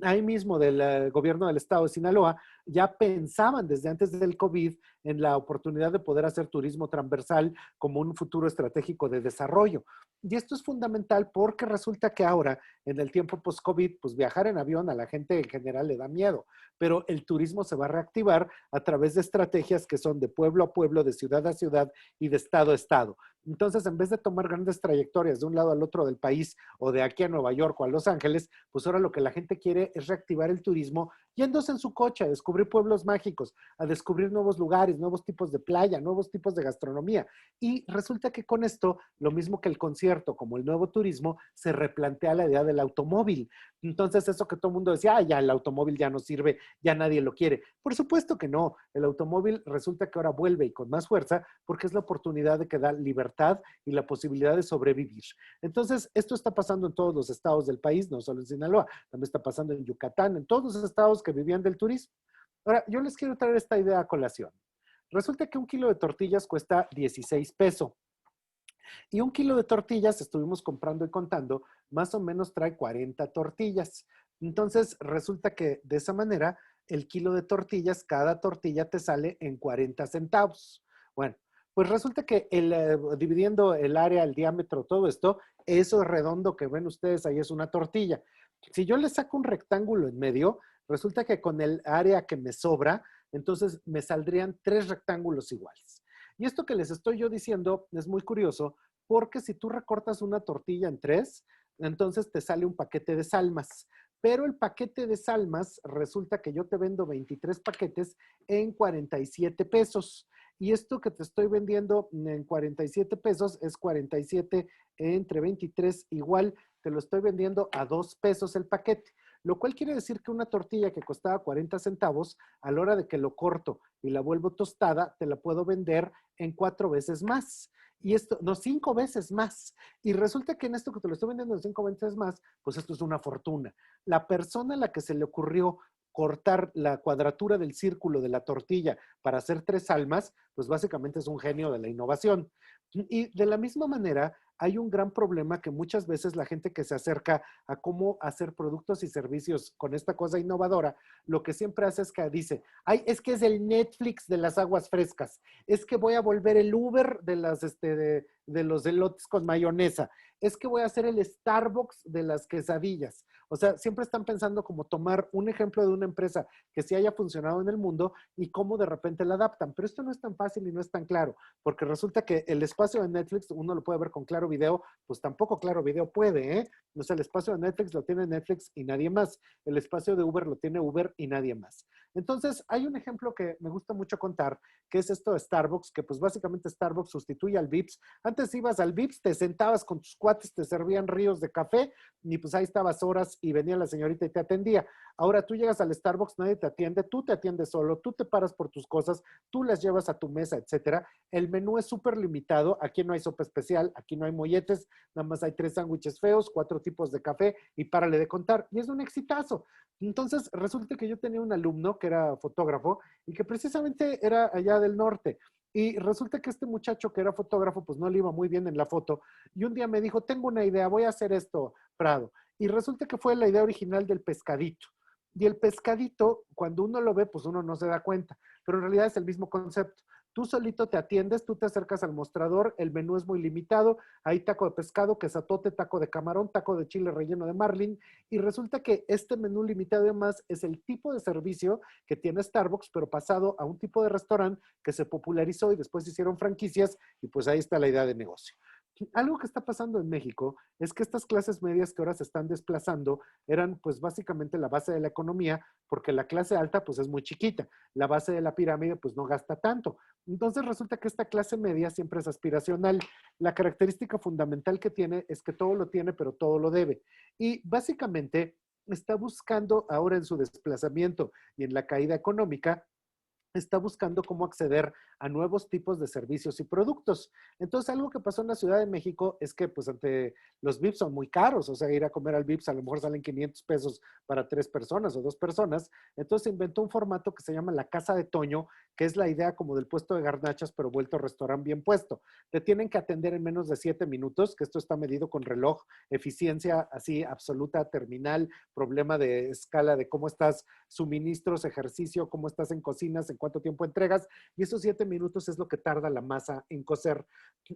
Ahí mismo del gobierno del estado de Sinaloa ya pensaban desde antes del COVID en la oportunidad de poder hacer turismo transversal como un futuro estratégico de desarrollo. Y esto es fundamental porque resulta que ahora, en el tiempo post-COVID, pues viajar en avión a la gente en general le da miedo, pero el turismo se va a reactivar a través de estrategias que son de pueblo a pueblo, de ciudad a ciudad y de estado a estado. Entonces, en vez de tomar grandes trayectorias de un lado al otro del país o de aquí a Nueva York o a Los Ángeles, pues ahora lo que la gente quiere es reactivar el turismo yéndose en su coche a descubrir pueblos mágicos, a descubrir nuevos lugares, nuevos tipos de playa, nuevos tipos de gastronomía. Y resulta que con esto, lo mismo que el concierto, como el nuevo turismo, se replantea la idea del automóvil. Entonces, eso que todo el mundo decía, ya el automóvil ya no sirve, ya nadie lo quiere. Por supuesto que no. El automóvil resulta que ahora vuelve y con más fuerza porque es la oportunidad de que da libertad y la posibilidad de sobrevivir. Entonces, esto está pasando en todos los estados del país, no solo en Sinaloa, también está pasando en Yucatán, en todos los estados que vivían del turismo. Ahora, yo les quiero traer esta idea a colación. Resulta que un kilo de tortillas cuesta 16 pesos. Y un kilo de tortillas, estuvimos comprando y contando, más o menos trae 40 tortillas. Entonces, resulta que de esa manera, el kilo de tortillas, cada tortilla te sale en 40 centavos. Bueno, pues resulta que dividiendo el área, el diámetro, todo esto, eso redondo que ven ustedes ahí es una tortilla. Si yo le saco un rectángulo en medio, resulta que con el área que me sobra, entonces me saldrían 3 rectángulos iguales. Y esto que les estoy yo diciendo es muy curioso porque si tú recortas una tortilla en 3, entonces te sale un paquete de salmas. Pero el paquete de salmas resulta que yo te vendo 23 paquetes en 47 pesos. Y esto que te estoy vendiendo en 47 pesos es 47 entre 23 igual, te lo estoy vendiendo a 2 pesos el paquete. Lo cual quiere decir que una tortilla que costaba 40 centavos, a la hora de que lo corto y la vuelvo tostada, te la puedo vender en 4 veces más. Y esto, no, 5 veces más. Y resulta que en esto que te lo estoy vendiendo en 5 veces más, pues esto es una fortuna. La persona a la que se le ocurrió cortar la cuadratura del círculo de la tortilla para hacer 3 almas, pues básicamente es un genio de la innovación. Y de la misma manera, hay un gran problema que muchas veces la gente que se acerca a cómo hacer productos y servicios con esta cosa innovadora, lo que siempre hace es que dice, ay, es que es el Netflix de las aguas frescas, es que voy a volver el Uber de los elotes con mayonesa, es que voy a hacer el Starbucks de las quesadillas. O sea, siempre están pensando como tomar un ejemplo de una empresa que sí haya funcionado en el mundo y cómo de repente la adaptan. Pero esto no es tan fácil y no es tan claro, porque resulta que el espacio de Netflix, uno lo puede ver con Claro Video, pues tampoco Claro Video puede, ¿eh? O sea, el espacio de Netflix lo tiene Netflix y nadie más. El espacio de Uber lo tiene Uber y nadie más. Entonces, hay un ejemplo que me gusta mucho contar, que es esto de Starbucks, que pues básicamente Starbucks sustituye al Vips. Antes ibas al Vips, te sentabas con tus cuates, te servían ríos de café y pues ahí estabas horas y venía la señorita y te atendía. Ahora tú llegas al Starbucks, nadie te atiende, tú te atiendes solo, tú te paras por tus cosas, tú las llevas a tu mesa, etcétera. El menú es súper limitado, aquí no hay sopa especial, aquí no hay molletes, nada más hay 3 sándwiches feos, 4 tipos de café y párale de contar. Y es un exitazo. Entonces, resulta que yo tenía un alumno que era fotógrafo y que precisamente era allá del norte. Y resulta que este muchacho que era fotógrafo, pues no le iba muy bien en la foto. Y un día me dijo, tengo una idea, voy a hacer esto, Prado. Y resulta que fue la idea original del pescadito. Y el pescadito, cuando uno lo ve, pues uno no se da cuenta. Pero en realidad es el mismo concepto. Tú solito te atiendes, tú te acercas al mostrador, el menú es muy limitado, hay taco de pescado, quesatote, taco de camarón, taco de chile relleno de marlin, y resulta que este menú limitado además es el tipo de servicio que tiene Starbucks, pero pasado a un tipo de restaurante que se popularizó y después hicieron franquicias, y pues ahí está la idea de negocio. Algo que está pasando en México es que estas clases medias que ahora se están desplazando eran pues básicamente la base de la economía, porque la clase alta pues es muy chiquita, la base de la pirámide pues no gasta tanto. Entonces resulta que esta clase media siempre es aspiracional. La característica fundamental que tiene es que todo lo tiene, pero todo lo debe. Y básicamente está buscando ahora en su desplazamiento y en la caída económica, está buscando cómo acceder a nuevos tipos de servicios y productos. Entonces, algo que pasó en la Ciudad de México es que, pues, ante los VIPs son muy caros, o sea, ir a comer al VIPs a lo mejor salen 500 pesos para 3 personas o 2 personas. Entonces, se inventó un formato que se llama la Casa de Toño, que es la idea como del puesto de garnachas, pero vuelto restaurante bien puesto. Te tienen que atender en menos de 7 minutos, que esto está medido con reloj, eficiencia así absoluta, terminal, problema de escala de cómo estás, suministros, ejercicio, cómo estás en cocinas, en cuánto tiempo entregas, y esos 7 minutos es lo que tarda la masa en cocer.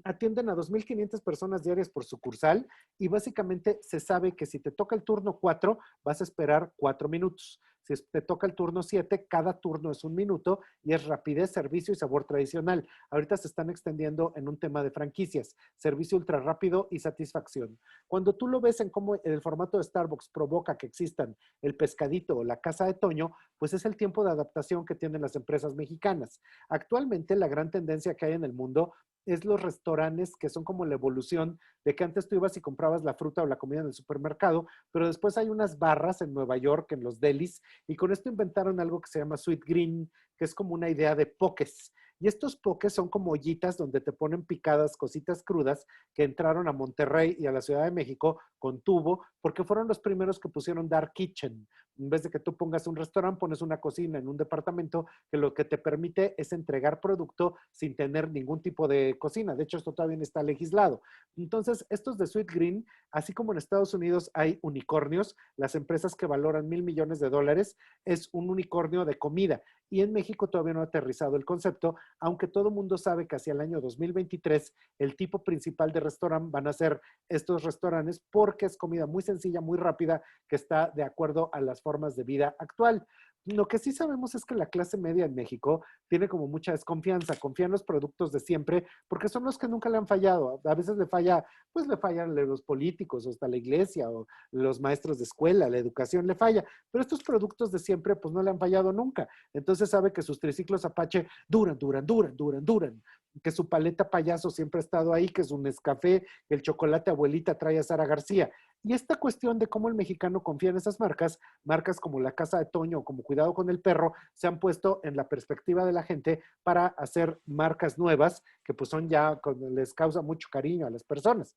Atienden a 2.500 personas diarias por sucursal y básicamente se sabe que si te toca el turno 4, vas a esperar 4 minutos. Si te toca el turno 7, cada turno es 1 minuto y es rapidez, servicio y sabor tradicional. Ahorita se están extendiendo en un tema de franquicias, servicio ultra rápido y satisfacción. Cuando tú lo ves en cómo el formato de Starbucks provoca que existan el pescadito o la casa de Toño, pues es el tiempo de adaptación que tienen las empresas mexicanas. Actualmente la gran tendencia que hay en el mundo es los restaurantes que son como la evolución de que antes tú ibas y comprabas la fruta o la comida en el supermercado, pero después hay unas barras en Nueva York, en los delis, y con esto inventaron algo que se llama Sweet Green, que es como una idea de pokés. Y estos pokés son como ollitas donde te ponen picadas cositas crudas que entraron a Monterrey y a la Ciudad de México con tubo, porque fueron los primeros que pusieron Dark Kitchen. En vez de que tú pongas un restaurante, pones una cocina en un departamento que lo que te permite es entregar producto sin tener ningún tipo de cocina. De hecho, esto todavía no está legislado. Entonces, estos de Sweet Green, así como en Estados Unidos hay unicornios, las empresas que valoran $1,000,000,000, es un unicornio de comida. Y en México todavía no ha aterrizado el concepto, aunque todo el mundo sabe que hacia el año 2023 el tipo principal de restaurante van a ser estos restaurantes porque es comida muy sencilla, muy rápida, que está de acuerdo a las formas de vida actual. Lo que sí sabemos es que la clase media en México tiene como mucha desconfianza, confía en los productos de siempre porque son los que nunca le han fallado. A veces le falla, pues le fallan los políticos o hasta la iglesia o los maestros de escuela, la educación le falla, pero estos productos de siempre pues no le han fallado nunca. Entonces sabe que sus triciclos Apache duran, que su paleta payaso siempre ha estado ahí, que su Nescafé, que el chocolate abuelita trae a Sara García. Y esta cuestión de cómo el mexicano confía en esas marcas, marcas como la Casa de Toño o como Cuidado con el Perro, se han puesto en la perspectiva de la gente para hacer marcas nuevas que pues son ya, les causa mucho cariño a las personas.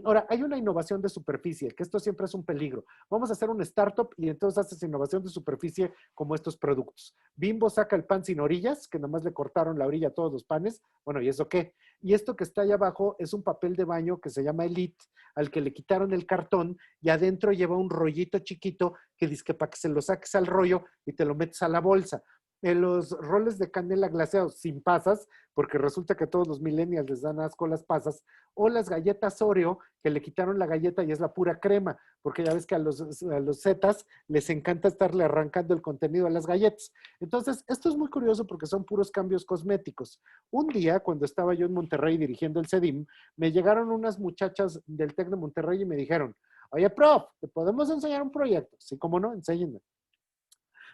Ahora, hay una innovación de superficie, que esto siempre es un peligro. Vamos a hacer un startup y entonces haces innovación de superficie como estos productos. Bimbo saca el pan sin orillas, que nomás le cortaron la orilla a todos los panes. Bueno, ¿y eso qué? Y esto que está ahí abajo es un papel de baño que se llama Elite, al que le quitaron el cartón y adentro lleva un rollito chiquito que dice que para que se lo saques al rollo y te lo metes a la bolsa. En los roles de canela glaseados sin pasas, porque resulta que a todos los millennials les dan asco las pasas, o las galletas Oreo, que le quitaron la galleta y es la pura crema, porque ya ves que a los Zetas les encanta estarle arrancando el contenido a las galletas. Entonces, esto es muy curioso porque son puros cambios cosméticos. Un día, cuando estaba yo en Monterrey dirigiendo el CEDIM, me llegaron unas muchachas del TEC de Monterrey y me dijeron, oye, prof, ¿te podemos enseñar un proyecto? Sí, cómo no, enséñenme.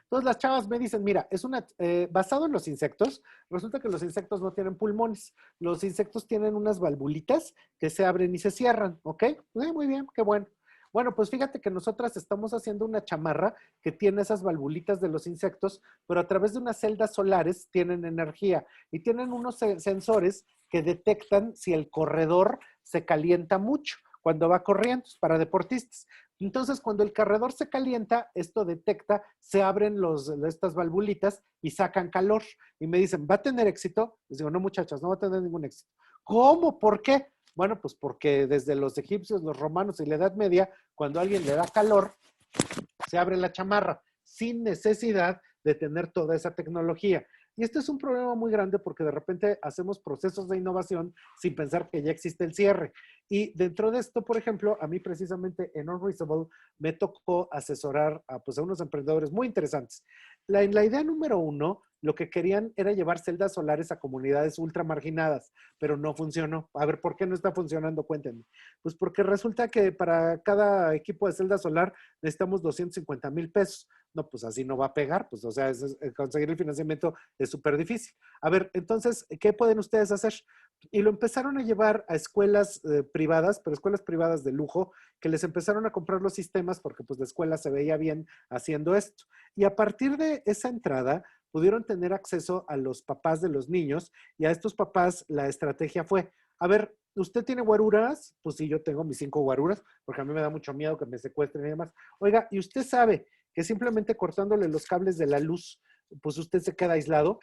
Entonces las chavas me dicen, mira, basado en los insectos, resulta que los insectos no tienen pulmones. Los insectos tienen unas valvulitas que se abren y se cierran, ¿ok? Muy bien, qué bueno. Bueno, pues fíjate que nosotras estamos haciendo una chamarra que tiene esas valvulitas de los insectos, pero a través de unas celdas solares tienen energía y tienen unos sensores que detectan si el corredor se calienta mucho. cuando va corriendo, es para deportistas. Entonces, cuando el cargador se calienta, esto detecta, se abren estas valvulitas y sacan calor. Y me dicen, ¿va a tener éxito? Les digo, no, muchachas, no va a tener ningún éxito. ¿Cómo? ¿Por qué? Bueno, pues porque desde los egipcios, los romanos y la Edad Media, cuando a alguien le da calor, se abre la chamarra, sin necesidad de tener toda esa tecnología. Y este es un problema muy grande porque de repente hacemos procesos de innovación sin pensar que ya existe el cierre. Y dentro de esto, por ejemplo, a mí precisamente en Unreasonable me tocó asesorar pues, a unos emprendedores muy interesantes. La idea número uno, lo que querían era llevar celdas solares a comunidades ultramarginadas, pero no funcionó. A ver, ¿por qué no está funcionando? Cuéntenme. Pues porque resulta que para cada equipo de celda solar necesitamos 250,000 pesos. No, pues así no va a pegar, pues o sea, conseguir el financiamiento es súper difícil. A ver, entonces, ¿qué pueden ustedes hacer? Y lo empezaron a llevar a escuelas privadas, pero escuelas privadas de lujo, que les empezaron a comprar los sistemas porque pues la escuela se veía bien haciendo esto. Y a partir de esa entrada, pudieron tener acceso a los papás de los niños y a estos papás la estrategia fue, a ver, ¿usted tiene guaruras? Pues sí, yo tengo mis 5 guaruras, porque a mí me da mucho miedo que me secuestren y demás. Oiga, ¿y usted sabe que simplemente cortándole los cables de la luz, pues usted se queda aislado?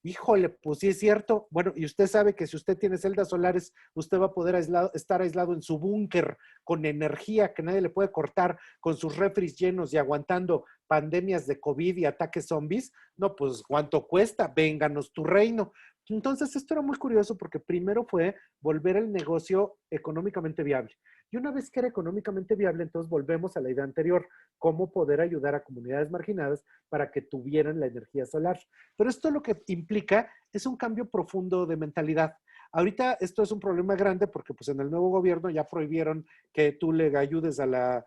Híjole, pues sí es cierto. Bueno, y usted sabe que si usted tiene celdas solares, usted va a poder estar aislado en su búnker con energía que nadie le puede cortar, con sus refris llenos y aguantando pandemias de COVID y ataques zombies. No, pues ¿cuánto cuesta? Vénganos tu reino. Entonces, esto era muy curioso porque primero fue volver el negocio económicamente viable. Y una vez que era económicamente viable, entonces volvemos a la idea anterior, cómo poder ayudar a comunidades marginadas para que tuvieran la energía solar. Pero esto lo que implica es un cambio profundo de mentalidad. Ahorita esto es un problema grande porque pues en el nuevo gobierno ya prohibieron que tú le ayudes a la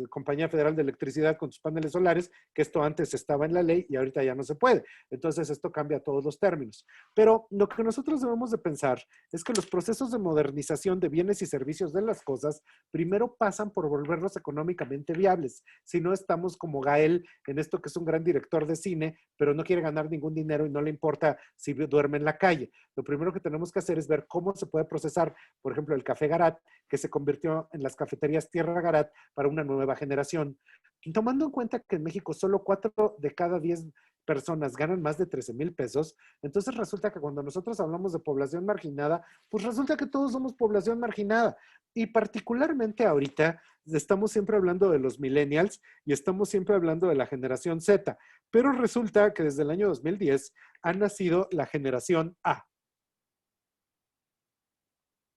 Compañía Federal de Electricidad con tus paneles solares, que esto antes estaba en la ley y ahorita ya no se puede. Entonces esto cambia todos los términos. Pero lo que nosotros debemos de pensar es que los procesos de modernización de bienes y servicios de las cosas primero pasan por volverlos económicamente viables. Si no estamos como Gael en esto que es un gran director de cine, pero no quiere ganar ningún dinero y no le importa si duerme en la calle. Lo primero que tenemos que hacer es ver cómo se puede procesar, por ejemplo, el café Garat, que se convirtió en las cafeterías Tierra Garat para una nueva generación. Y tomando en cuenta que en México solo 4 de cada 10 personas ganan más de 13,000 pesos, entonces resulta que cuando nosotros hablamos de población marginada, pues resulta que todos somos población marginada. Y particularmente ahorita estamos siempre hablando de los millennials y estamos siempre hablando de la generación Z, pero resulta que desde el año 2010 ha nacido la generación A.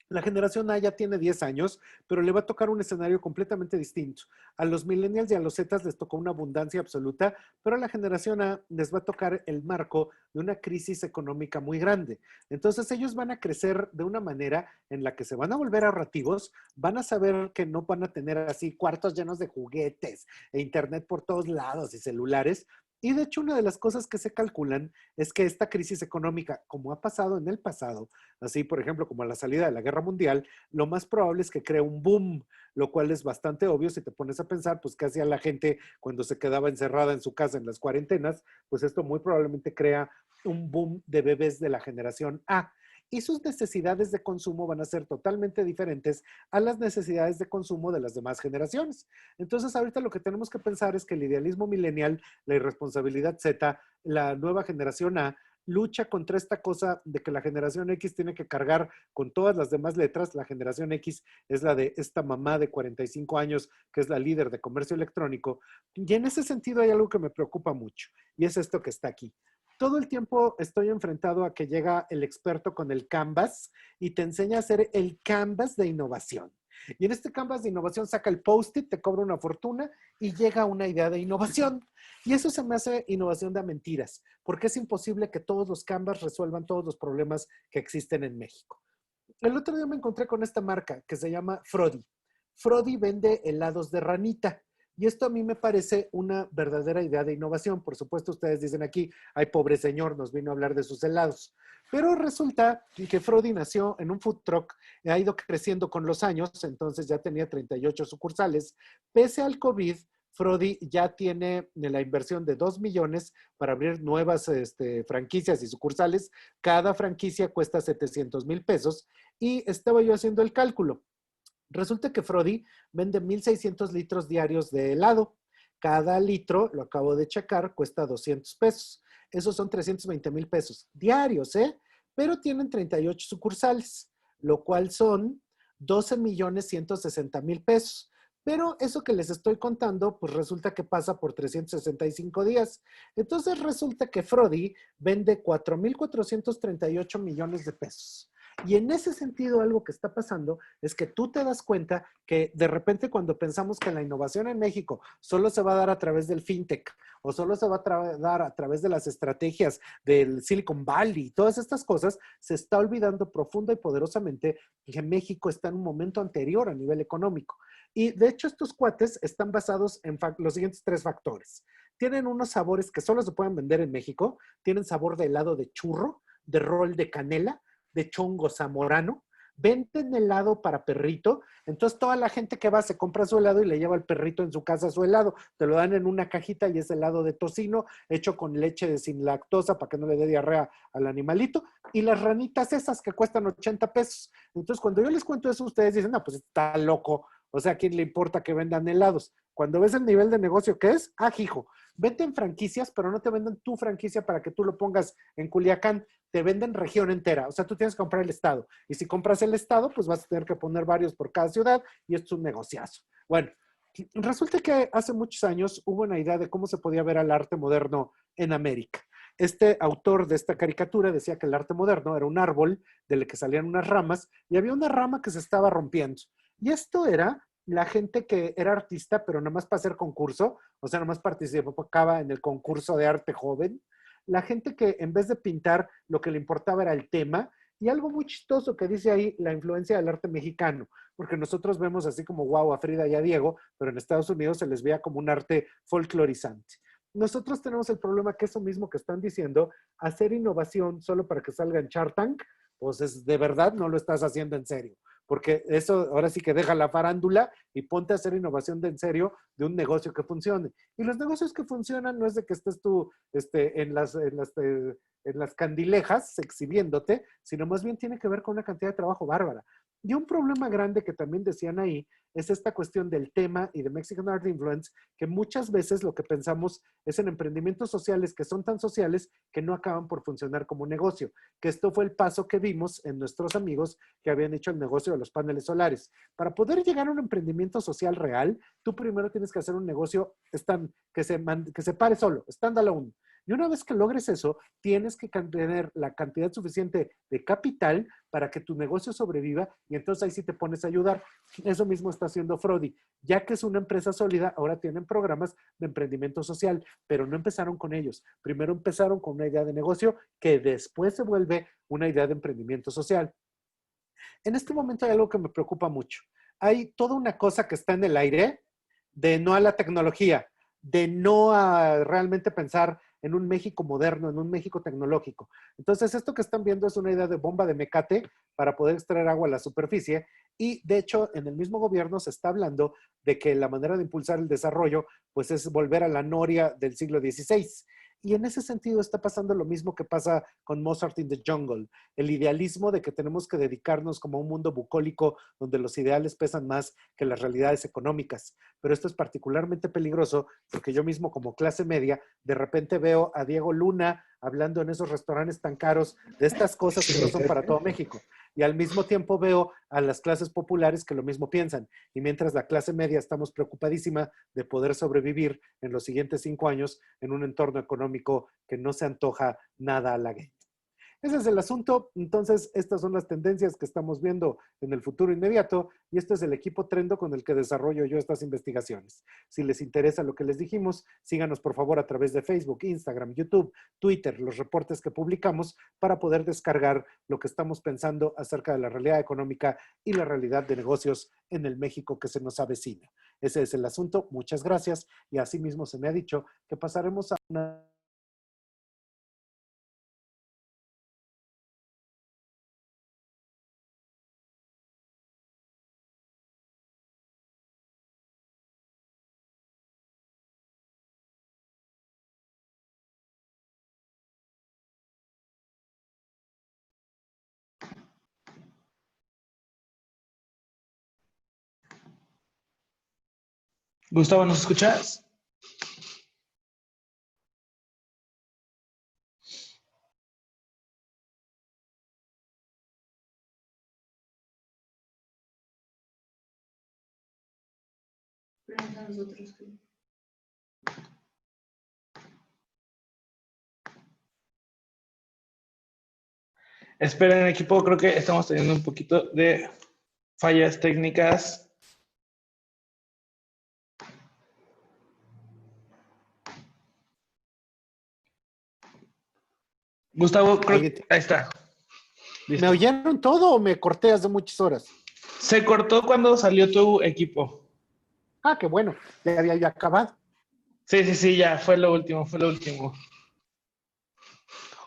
La generación A ya tiene 10 años, pero le va a tocar un escenario completamente distinto. A los millennials y a los Zetas les tocó una abundancia absoluta, pero a la generación A les va a tocar el marco de una crisis económica muy grande. Entonces ellos van a crecer de una manera en la que se van a volver ahorrativos, van a saber que no van a tener así cuartos llenos de juguetes e internet por todos lados y celulares. Y de hecho, una de las cosas que se calculan es que esta crisis económica, como ha pasado en el pasado, así por ejemplo como a la salida de la Guerra Mundial, lo más probable es que cree un boom, lo cual es bastante obvio si te pones a pensar, pues qué hacía la gente cuando se quedaba encerrada en su casa en las cuarentenas, pues esto muy probablemente crea un boom de bebés de la generación A. Y sus necesidades de consumo van a ser totalmente diferentes a las necesidades de consumo de las demás generaciones. Entonces, ahorita lo que tenemos que pensar es que el idealismo millennial, la irresponsabilidad Z, la nueva generación A, lucha contra esta cosa de que la generación X tiene que cargar con todas las demás letras. La generación X es la de esta mamá de 45 años que es la líder de comercio electrónico. Y en ese sentido hay algo que me preocupa mucho y es esto que está aquí. Todo el tiempo estoy enfrentado a que llega el experto con el Canvas y te enseña a hacer el Canvas de innovación. Y en este Canvas de innovación saca el post-it, te cobra una fortuna y llega una idea de innovación. Y eso se me hace innovación de mentiras, porque es imposible que todos los Canvas resuelvan todos los problemas que existen en México. El otro día me encontré con esta marca que se llama Frodi. Frodi vende helados de ranita. Y esto a mí me parece una verdadera idea de innovación. Por supuesto, ustedes dicen aquí, ay, pobre señor, nos vino a hablar de sus helados. Pero resulta que Frodi nació en un food truck, ha ido creciendo con los años, entonces ya tenía 38 sucursales. Pese al COVID, Frodi ya tiene la inversión de 2 millones para abrir nuevas franquicias y sucursales. Cada franquicia cuesta 700,000 pesos. Y estaba yo haciendo el cálculo. Resulta que Frodi vende 1,600 litros diarios de helado. Cada litro, lo acabo de checar, cuesta 200 pesos. Esos son 320,000 pesos diarios, ¿eh? Pero tienen 38 sucursales, lo cual son 12,160,000 pesos. Pero eso que les estoy contando, pues resulta que pasa por 365 días. Entonces resulta que Frodi vende 4,438 millones de pesos. Y en ese sentido, algo que está pasando es que tú te das cuenta que de repente cuando pensamos que la innovación en México solo se va a dar a través del fintech o solo se va a dar a través de las estrategias del Silicon Valley y todas estas cosas, se está olvidando profunda y poderosamente que México está en un momento anterior a nivel económico. Y de hecho estos cuates están basados en los siguientes 3 factores. Tienen unos sabores que solo se pueden vender en México. Tienen sabor de helado de churro, de rol de canela, de chongo zamorano. Venden helado para perrito. Entonces toda la gente que va se compra su helado y le lleva al perrito en su casa su helado. Te lo dan en una cajita y es helado de tocino hecho con leche sin lactosa para que no le dé diarrea al animalito. Y las ranitas esas que cuestan 80 pesos. Entonces cuando yo les cuento eso, ustedes dicen, no, pues está loco. O sea, ¿a quién le importa que vendan helados? Cuando ves el nivel de negocio que es, hijo, vete en franquicias, pero no te venden tu franquicia para que tú lo pongas en Culiacán. Te venden región entera. O sea, tú tienes que comprar el estado. Y si compras el estado, pues vas a tener que poner varios por cada ciudad y esto es un negociazo. Bueno, resulta que hace muchos años hubo una idea de cómo se podía ver al arte moderno en América. Este autor de esta caricatura decía que el arte moderno era un árbol del que salían unas ramas y había una rama que se estaba rompiendo. Y esto era la gente que era artista, pero nada más para hacer concurso, o sea, nada más participaba en el concurso de arte joven. La gente que en vez de pintar, lo que le importaba era el tema. Y algo muy chistoso que dice ahí, la influencia del arte mexicano, porque nosotros vemos así como wow a Frida y a Diego, pero en Estados Unidos se les veía como un arte folclorizante. Nosotros tenemos el problema que eso mismo que están diciendo, hacer innovación solo para que salga en Shark Tank, pues es, de verdad no lo estás haciendo en serio porque eso ahora sí que deja la farándula y ponte a hacer innovación de en serio de un negocio que funcione. Y los negocios que funcionan no es de que estés tú en las candilejas exhibiéndote, sino más bien tiene que ver con una cantidad de trabajo bárbara. Y un problema grande que también decían ahí es esta cuestión del tema y de Mexican Art Influence, que muchas veces lo que pensamos es en emprendimientos sociales que son tan sociales que no acaban por funcionar como negocio, que esto fue el paso que vimos en nuestros amigos que habían hecho el negocio de los paneles solares. Para poder llegar a un emprendimiento social real, tú primero tienes que hacer un negocio que se pare solo, standalone. Y una vez que logres eso, tienes que tener la cantidad suficiente de capital para que tu negocio sobreviva y entonces ahí sí te pones a ayudar. Eso mismo está haciendo Frodi. Ya que es una empresa sólida, ahora tienen programas de emprendimiento social, pero no empezaron con ellos. Primero empezaron con una idea de negocio que después se vuelve una idea de emprendimiento social. En este momento hay algo que me preocupa mucho. Hay toda una cosa que está en el aire de no a la tecnología, de no a realmente pensar en un México moderno, en un México tecnológico. Entonces, esto que están viendo es una idea de bomba de mecate para poder extraer agua a la superficie y, de hecho, en el mismo gobierno se está hablando de que la manera de impulsar el desarrollo, pues es volver a la noria del siglo XVI. Y en ese sentido está pasando lo mismo que pasa con Mozart in the Jungle, el idealismo de que tenemos que dedicarnos como a un mundo bucólico donde los ideales pesan más que las realidades económicas. Pero esto es particularmente peligroso porque yo mismo como clase media de repente veo a Diego Luna hablando en esos restaurantes tan caros de estas cosas que no son para todo México. Y al mismo tiempo veo a las clases populares que lo mismo piensan. Y mientras la clase media estamos preocupadísima de poder sobrevivir en los siguientes 5 años en un entorno económico que no se antoja nada a la gente. Ese es el asunto. Entonces, estas son las tendencias que estamos viendo en el futuro inmediato y este es el equipo Trendo con el que desarrollo yo estas investigaciones. Si les interesa lo que les dijimos, síganos por favor a través de Facebook, Instagram, YouTube, Twitter, los reportes que publicamos para poder descargar lo que estamos pensando acerca de la realidad económica y la realidad de negocios en el México que se nos avecina. Ese es el asunto. Muchas gracias y asimismo se me ha dicho que pasaremos a una Gustavo, ¿nos escuchas? Esperen, equipo, creo que estamos teniendo un poquito de fallas técnicas. Gustavo, creo que ahí está. ¿Me oyeron todo o me corté hace muchas horas? Se cortó cuando salió tu equipo. Ah, qué bueno, ya había ya acabado. Sí, ya, fue lo último, fue lo último.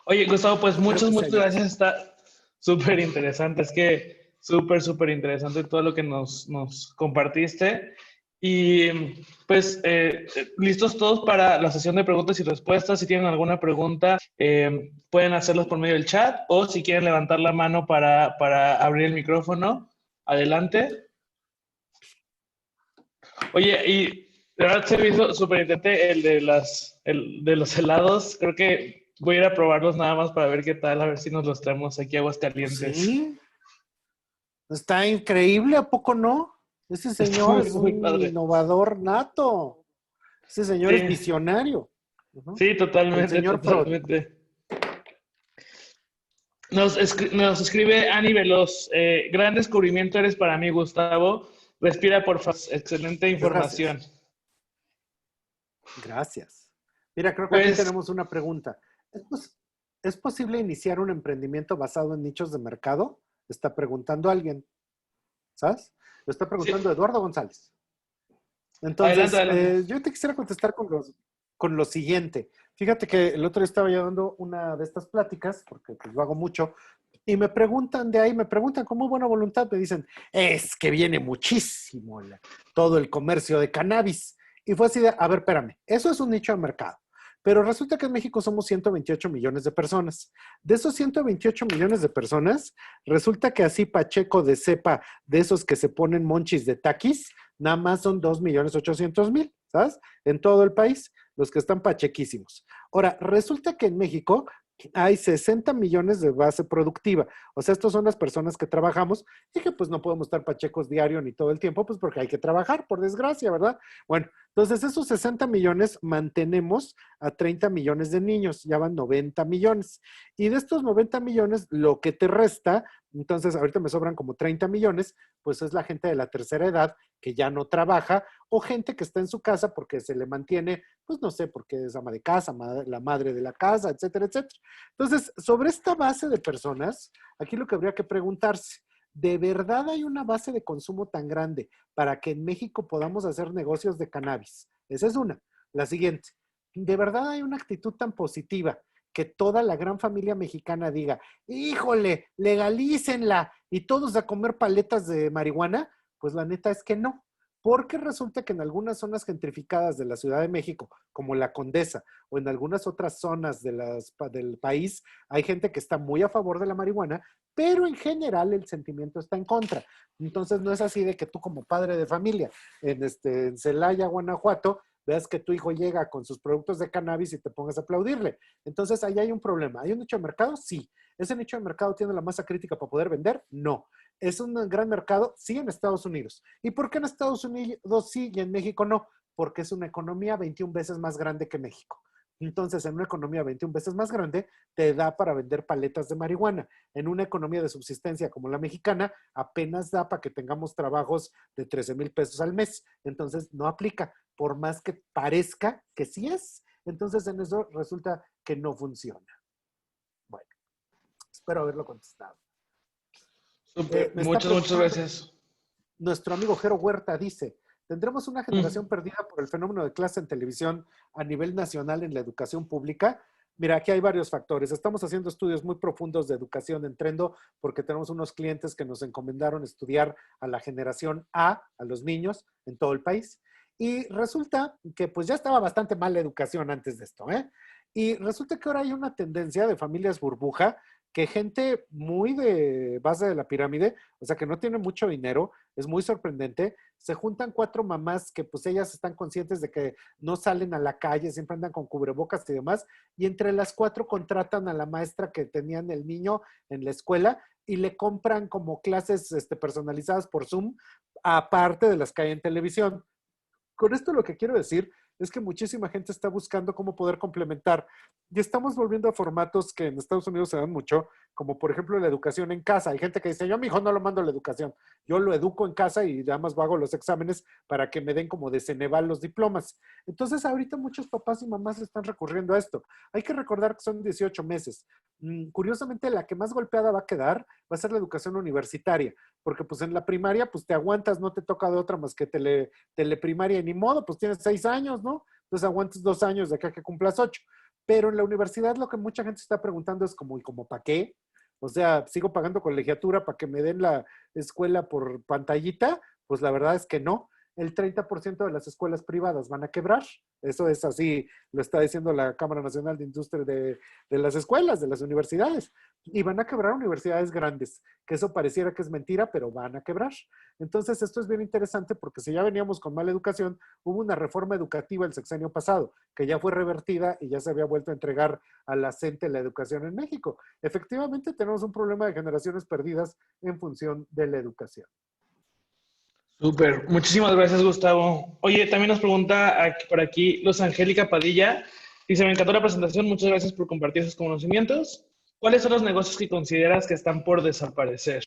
Oye, Gustavo, pues muchas gracias. Está súper interesante. Es que súper interesante todo lo que nos compartiste. Y pues listos todos para la sesión de preguntas y respuestas. Si tienen alguna pregunta, pueden hacerlos por medio del chat o si quieren levantar la mano para abrir el micrófono, adelante. Oye, y de verdad se me hizo súper interesante el de los helados. Creo que voy a ir a probarlos nada más para ver qué tal, a ver si nos los traemos aquí a Aguascalientes. Sí, está increíble, ¿a poco no? Ese señor es un innovador nato. Ese señor es visionario. Sí, totalmente. El señor totalmente. Nos escribe Ani Veloz. Gran descubrimiento eres para mí, Gustavo. Respira, por favor. Excelente información. Gracias. Mira, creo que aquí tenemos una pregunta. ¿Es posible iniciar un emprendimiento basado en nichos de mercado? Está preguntando alguien. ¿Sabes? Lo está preguntando Eduardo González. Entonces, adelante. Yo te quisiera contestar con lo siguiente. Fíjate que el otro día estaba yo dando una de estas pláticas, porque pues lo hago mucho, y me preguntan con muy buena voluntad, me dicen, es que viene muchísimo todo el comercio de cannabis. Y fue así de, a ver, espérame, eso es un nicho de mercado. Pero resulta que en México somos 128 millones de personas. De esos 128 millones de personas, resulta que así Pacheco de cepa, de esos que se ponen monchis de taquis, nada más son 2.800.000, ¿sabes? En todo el país, los que están pachequísimos. Ahora, resulta que en México hay 60 millones de base productiva. O sea, estos son las personas que trabajamos y que pues no podemos estar pachecos diario ni todo el tiempo, pues porque hay que trabajar, por desgracia, ¿verdad? Bueno, entonces esos 60 millones mantenemos a 30 millones de niños, ya van 90 millones. Y de estos 90 millones, lo que te resta, entonces ahorita me sobran como 30 millones, pues es la gente de la tercera edad que ya no trabaja o gente que está en su casa porque se le mantiene, pues no sé, porque es ama de casa, la madre de la casa, etcétera, etcétera. Entonces, sobre esta base de personas, aquí lo que habría que preguntarse, ¿de verdad hay una base de consumo tan grande para que en México podamos hacer negocios de cannabis? Esa es una. La siguiente, ¿de verdad hay una actitud tan positiva que toda la gran familia mexicana diga, híjole, legalícenla y todos a comer paletas de marihuana? Pues la neta es que no. Porque resulta que en algunas zonas gentrificadas de la Ciudad de México, como la Condesa, o en algunas otras zonas del país, hay gente que está muy a favor de la marihuana, pero en general el sentimiento está en contra. Entonces no es así de que tú como padre de familia en Celaya, Guanajuato, veas que tu hijo llega con sus productos de cannabis y te pongas a aplaudirle. Entonces ahí hay un problema. ¿Hay un nicho de mercado? Sí. ¿Ese nicho de mercado tiene la masa crítica para poder vender? No. ¿Es un gran mercado? Sí, en Estados Unidos. ¿Y por qué en Estados Unidos sí y en México no? Porque es una economía 21 veces más grande que México. Entonces, en una economía 21 veces más grande, te da para vender paletas de marihuana. En una economía de subsistencia como la mexicana, apenas da para que tengamos trabajos de 13,000 pesos al mes. Entonces, no aplica, por más que parezca que sí es. Entonces, en eso resulta que no funciona. Bueno, espero haberlo contestado. Muchas gracias. Nuestro amigo Jero Huerta dice, ¿tendremos una generación perdida por el fenómeno de clase en televisión a nivel nacional en la educación pública? Mira, aquí hay varios factores. Estamos haciendo estudios muy profundos de educación en Trendo porque tenemos unos clientes que nos encomendaron estudiar a la generación A, a los niños en todo el país. Y resulta que pues ya estaba bastante mal la educación antes de esto, ¿eh? Y resulta que ahora hay una tendencia de familias burbuja que gente muy de base de la pirámide, o sea, que no tiene mucho dinero, es muy sorprendente, se juntan 4 mamás que pues ellas están conscientes de que no salen a la calle, siempre andan con cubrebocas y demás, y entre las 4 contratan a la maestra que tenían el niño en la escuela y le compran como clases personalizadas por Zoom, aparte de las que hay en televisión. Con esto lo que quiero decir es que muchísima gente está buscando cómo poder complementar. Y estamos volviendo a formatos que en Estados Unidos se dan mucho, como por ejemplo la educación en casa. Hay gente que dice, yo a mi hijo no lo mando a la educación, yo lo educo en casa y además hago los exámenes para que me den como de Ceneval los diplomas. Entonces ahorita muchos papás y mamás están recurriendo a esto. Hay que recordar que son 18 meses. Curiosamente, la que más golpeada va a quedar va a ser la educación universitaria, porque pues en la primaria pues te aguantas, no te toca de otra más que teleprimaria, y ni modo, pues tienes 6 años, ¿no? Entonces aguantas 2 años de acá que cumplas 8. Pero en la universidad lo que mucha gente se está preguntando es como, ¿y como para qué? O sea, ¿sigo pagando colegiatura para que me den la escuela por pantallita? Pues la verdad es que no. El 30% de las escuelas privadas van a quebrar. Eso es así, lo está diciendo la Cámara Nacional de Industria de las escuelas, de las universidades. Y van a quebrar universidades grandes, que eso pareciera que es mentira, pero van a quebrar. Entonces, esto es bien interesante porque si ya veníamos con mala educación, hubo una reforma educativa el sexenio pasado, que ya fue revertida y ya se había vuelto a entregar a la CENTE la educación en México. Efectivamente, tenemos un problema de generaciones perdidas en función de la educación. Súper, muchísimas gracias, Gustavo. Oye, también nos pregunta por aquí Luz Angélica Padilla. Dice, me encantó la presentación, muchas gracias por compartir sus conocimientos. ¿Cuáles son los negocios que consideras que están por desaparecer?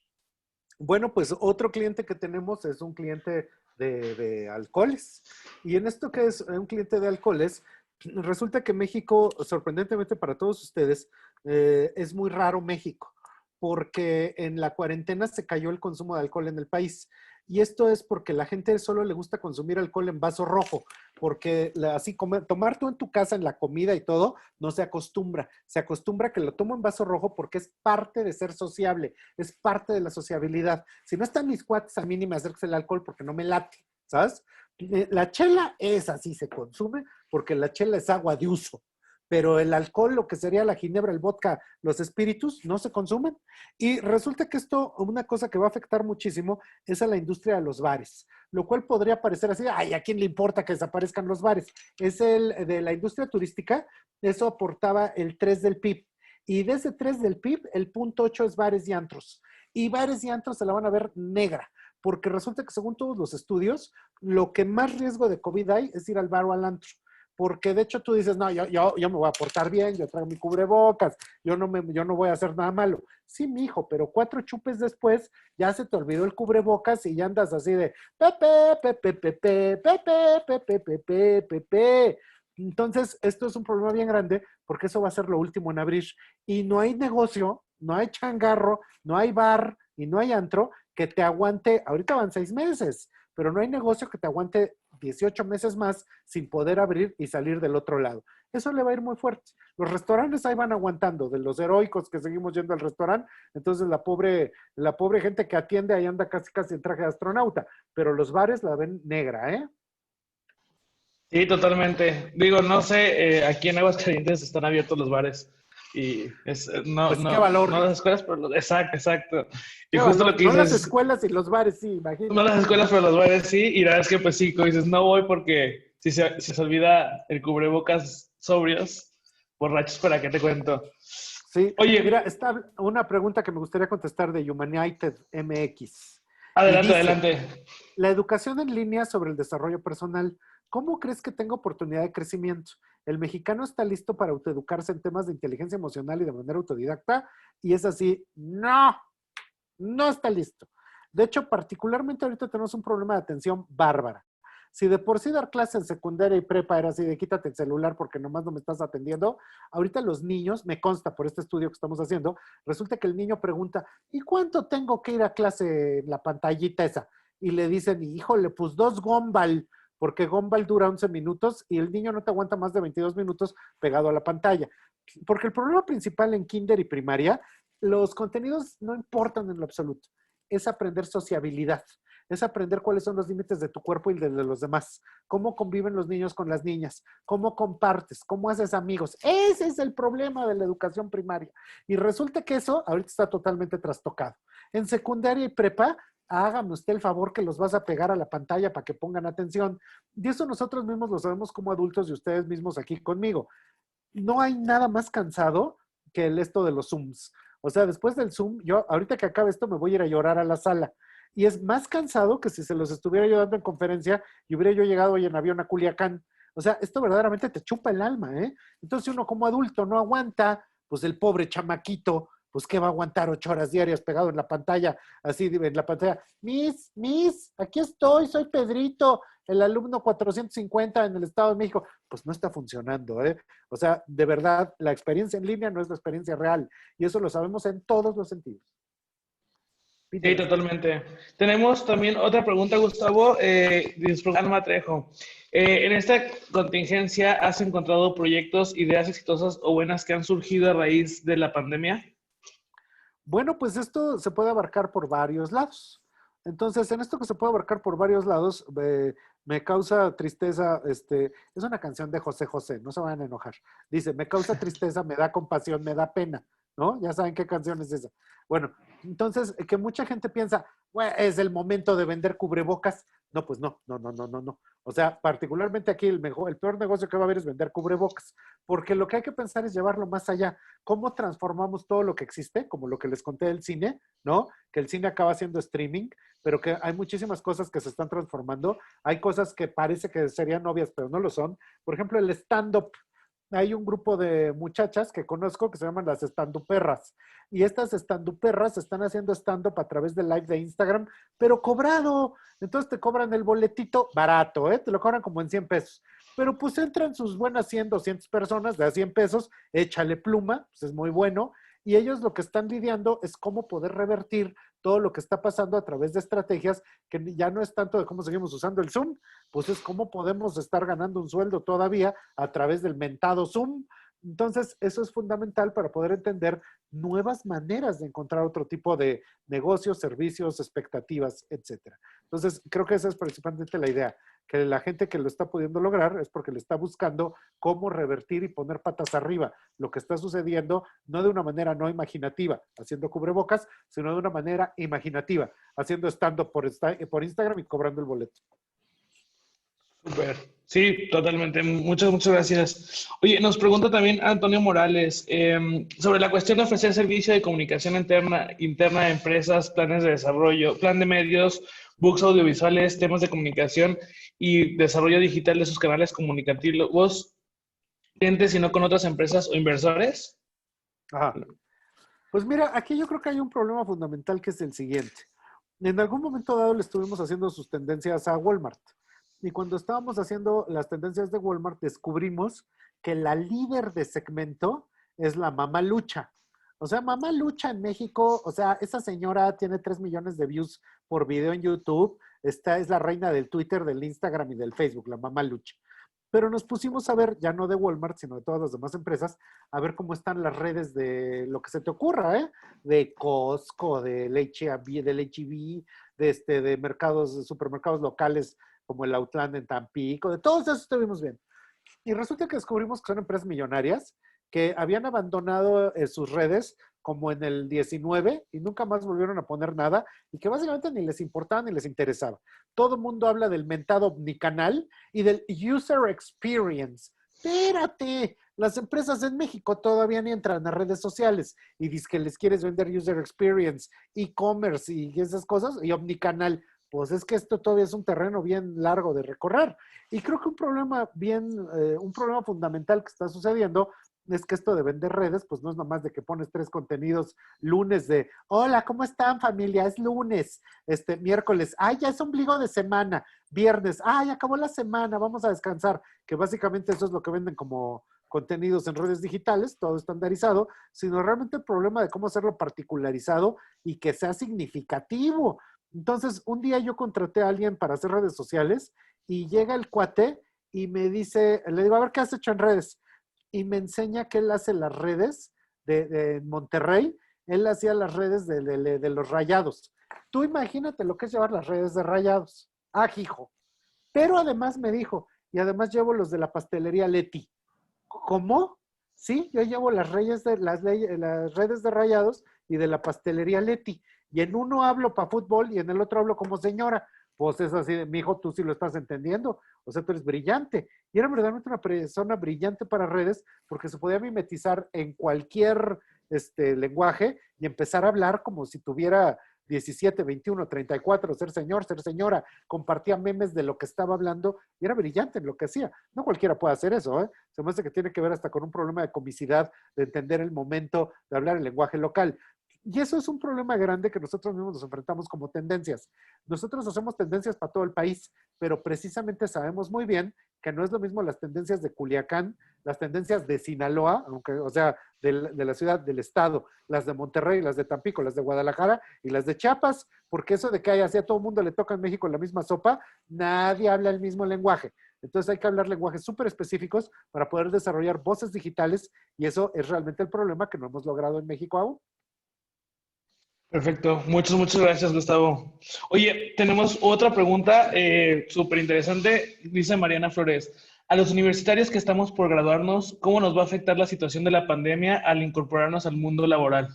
Bueno, pues otro cliente que tenemos es un cliente de alcoholes. Y en esto que es un cliente de alcoholes, resulta que México, sorprendentemente para todos ustedes, es muy raro México, porque en la cuarentena se cayó el consumo de alcohol en el país. Y esto es porque la gente solo le gusta consumir alcohol en vaso rojo, porque así tomar tú en tu casa en la comida y todo, no se acostumbra. Se acostumbra que lo tomo en vaso rojo porque es parte de ser sociable, es parte de la sociabilidad. Si no están mis cuates, a mí ni me acerques el alcohol porque no me late, ¿sabes? La chela es así, se consume porque la chela es agua de uso, pero el alcohol, lo que sería la ginebra, el vodka, los espíritus, no se consumen. Y resulta que esto, una cosa que va a afectar muchísimo es a la industria de los bares, lo cual podría parecer así, ay, ¿a quién le importa que desaparezcan los bares? Es el de la industria turística, eso aportaba el 3 del PIB. Y de ese 3 del PIB, el punto 8 es bares y antros. Y bares y antros se la van a ver negra, porque resulta que según todos los estudios, lo que más riesgo de COVID hay es ir al bar o al antro. Porque de hecho tú dices, no, yo me voy a portar bien, yo traigo mi cubrebocas, yo no voy a hacer nada malo. Sí, mijo, pero 4 chupes después ya se te olvidó el cubrebocas y ya andas así de pepe, pepe, pepe, pepe, pepe, pepe, pepe. Entonces, esto es un problema bien grande porque eso va a ser lo último en abrir. Y no hay negocio, no hay changarro, no hay bar y no hay antro que te aguante, ahorita van 6 meses, pero no hay negocio que te aguante 18 meses más sin poder abrir y salir del otro lado. Eso le va a ir muy fuerte. Los restaurantes ahí van aguantando, de los heroicos que seguimos yendo al restaurante, entonces la pobre gente que atiende ahí anda casi casi en traje de astronauta, pero los bares la ven negra, ¿eh? Sí, totalmente. Digo, no sé, aquí en Aguascalientes están abiertos los bares y no, Pues qué no, valor, no las escuelas, pero exacto, exacto. Y qué justo lo valor. que No las dices, escuelas y los bares, sí, no imagínate. las escuelas, pero los bares sí, y la verdad es que pues sí, como dices, no voy porque si se olvida el cubrebocas sobrios, borrachos, ¿para qué te cuento? Sí, mira, Oye, está una pregunta que me gustaría contestar de Humanited MX. Y adelante, dice, adelante. la educación en línea sobre el desarrollo personal, ¿cómo crees que tenga oportunidad de crecimiento? ¿El mexicano está listo para autoeducarse en temas de inteligencia emocional y de manera autodidacta? Y es así, no, no está listo. De hecho, particularmente ahorita tenemos un problema de atención bárbara. Si de por sí dar clases en secundaria y prepa era así de quítate el celular porque nomás no me estás atendiendo, ahorita los niños, me consta por este estudio que estamos haciendo, resulta que el niño pregunta, ¿y cuánto tengo que ir a clase en la pantallita esa? Y le dicen, híjole, pues 2 Gombal, porque Gombal dura 11 minutos y el niño no te aguanta más de 22 minutos pegado a la pantalla. Porque el problema principal en kinder y primaria, los contenidos no importan en lo absoluto, es aprender sociabilidad. es aprender cuáles son los límites de tu cuerpo y de los demás, cómo conviven los niños con las niñas, cómo compartes, cómo haces amigos. Ese es el problema de la educación primaria. Y resulta que eso ahorita está totalmente trastocado. En secundaria y prepa, hágame usted el favor que los vas a pegar a la pantalla para que pongan atención. Y eso nosotros mismos lo sabemos como adultos y ustedes mismos aquí conmigo. No hay nada más cansado que esto de los Zooms. O sea, después del Zoom, yo ahorita que acabe esto me voy a ir a llorar a la sala. Y es más cansado que si se los estuviera yo dando en conferencia y hubiera yo llegado hoy en avión a Culiacán. O sea, esto verdaderamente te chupa el alma, ¿eh? Entonces uno como adulto no aguanta, pues el pobre chamaquito, pues ¿qué va a aguantar 8 horas diarias pegado en la pantalla? Así en la pantalla, Miss, aquí estoy, soy Pedrito, el alumno 450 en el Estado de México. Pues no está funcionando, ¿eh? O sea, de verdad, la experiencia en línea no es la experiencia real. Y eso lo sabemos en todos los sentidos. Sí, totalmente. Tenemos también otra pregunta, Gustavo, de Alma Trejo. En esta contingencia, ¿has encontrado proyectos, ideas exitosas o buenas que han surgido a raíz de la pandemia? Bueno, pues esto se puede abarcar por varios lados. Entonces, en esto que se puede abarcar por varios lados, me causa tristeza, es una canción de José José, no se vayan a enojar. Dice, me causa tristeza, me da compasión, me da pena, ¿no? Ya saben qué canción es esa. Bueno, entonces, que mucha gente piensa, bueno, es el momento de vender cubrebocas. No, pues no. O sea, particularmente aquí el peor negocio que va a haber es vender cubrebocas, porque lo que hay que pensar es llevarlo más allá. ¿Cómo transformamos todo lo que existe? Como lo que les conté del cine, ¿no? Que el cine acaba siendo streaming, pero que hay muchísimas cosas que se están transformando. Hay cosas que parece que serían obvias, pero no lo son. Por ejemplo, el stand-up. Hay un grupo de muchachas que conozco que se llaman las estanduperras. Y estas estanduperras están haciendo stand-up a través del live de Instagram, pero cobrado. Entonces te cobran el boletito barato, ¿eh? Te lo cobran como en 100 pesos. Pero pues entran sus buenas 100, 200 personas de a 100 pesos, échale pluma, pues es muy bueno. Y ellos lo que están lidiando es cómo poder revertir todo lo que está pasando a través de estrategias que ya no es tanto de cómo seguimos usando el Zoom, pues es cómo podemos estar ganando un sueldo todavía a través del mentado Zoom. Entonces, eso es fundamental para poder entender nuevas maneras de encontrar otro tipo de negocios, servicios, expectativas, etcétera. Entonces, creo que esa es principalmente la idea, que la gente que lo está pudiendo lograr es porque le está buscando cómo revertir y poner patas arriba lo que está sucediendo, no de una manera no imaginativa, haciendo cubrebocas, sino de una manera imaginativa, haciendo stand-up por Instagram y cobrando el boleto. Súper. Sí, totalmente. Muchas gracias. Oye, nos pregunta también Antonio Morales sobre la cuestión de ofrecer servicio de comunicación interna a empresas, planes de desarrollo, plan de medios, books audiovisuales, temas de comunicación y desarrollo digital de sus canales comunicativos, clientes y no con otras empresas o inversores. Ajá. Pues mira, aquí yo creo que hay un problema fundamental que es el siguiente. En algún momento dado le estuvimos haciendo sus tendencias a Walmart. Y cuando estábamos haciendo las tendencias de Walmart, descubrimos que la líder de segmento es la Mamá Lucha. O sea, Mamá Lucha en México, o sea, esa señora tiene 3 millones de views por video en YouTube. Esta es la reina del Twitter, del Instagram y del Facebook, la Mamá Lucha. Pero nos pusimos a ver, ya no de Walmart, sino de todas las demás empresas, a ver cómo están las redes de lo que se te ocurra, ¿eh? De Costco, del H-E-B, de mercados, de supermercados locales como el Outland en Tampico, de todos esos estuvimos bien. Y resulta que descubrimos que son empresas millonarias que habían abandonado sus redes como en el 19 y nunca más volvieron a poner nada y que básicamente ni les importaba ni les interesaba. Todo el mundo habla del mentado omnicanal y del user experience. Espérate, las empresas en México todavía ni entran a redes sociales y dices que les quieres vender user experience, e-commerce y esas cosas y omnicanal. Pues es que esto todavía es un terreno bien largo de recorrer. Y creo que un problema fundamental que está sucediendo es que esto de vender redes, pues no es nomás de que pones 3 contenidos lunes de, hola, ¿cómo están familia? Es lunes, miércoles, ay, ya es ombligo de semana, viernes, ay, acabó la semana, vamos a descansar, que básicamente eso es lo que venden como contenidos en redes digitales, todo estandarizado, sino realmente el problema de cómo hacerlo particularizado y que sea significativo. Entonces, un día yo contraté a alguien para hacer redes sociales y llega el cuate y me dice, le digo, a ver, ¿qué has hecho en redes? Y me enseña que él hace las redes de Monterrey. Él hacía las redes de los Rayados. Tú imagínate lo que es llevar las redes de Rayados. Ah, hijo. Pero además me dijo, y además llevo los de la pastelería Leti. ¿Cómo? Sí, yo llevo las redes de Rayados y de la pastelería Leti. Y en uno hablo para fútbol y en el otro hablo como señora. Pues es así, mi hijo, tú sí lo estás entendiendo. O sea, tú eres brillante. Y era verdaderamente una persona brillante para redes porque se podía mimetizar en cualquier lenguaje y empezar a hablar como si tuviera 17, 21, 34, ser señor, ser señora, compartía memes de lo que estaba hablando y era brillante en lo que hacía. No cualquiera puede hacer eso, ¿eh? Se me hace que tiene que ver hasta con un problema de comicidad, de entender el momento, de hablar el lenguaje local. Y eso es un problema grande que nosotros mismos nos enfrentamos como tendencias. Nosotros hacemos tendencias para todo el país, pero precisamente sabemos muy bien que no es lo mismo las tendencias de Culiacán, las tendencias de Sinaloa, aunque, o sea, de la ciudad, del estado, las de Monterrey, las de Tampico, las de Guadalajara y las de Chiapas, porque eso de que hay así a todo el mundo le toca en México la misma sopa, nadie habla el mismo lenguaje. Entonces hay que hablar lenguajes súper específicos para poder desarrollar voces digitales y eso es realmente el problema que no hemos logrado en México aún. Perfecto. Muchas gracias, Gustavo. Oye, tenemos otra pregunta súper interesante. Dice Mariana Flores. A los universitarios que estamos por graduarnos, ¿cómo nos va a afectar la situación de la pandemia al incorporarnos al mundo laboral?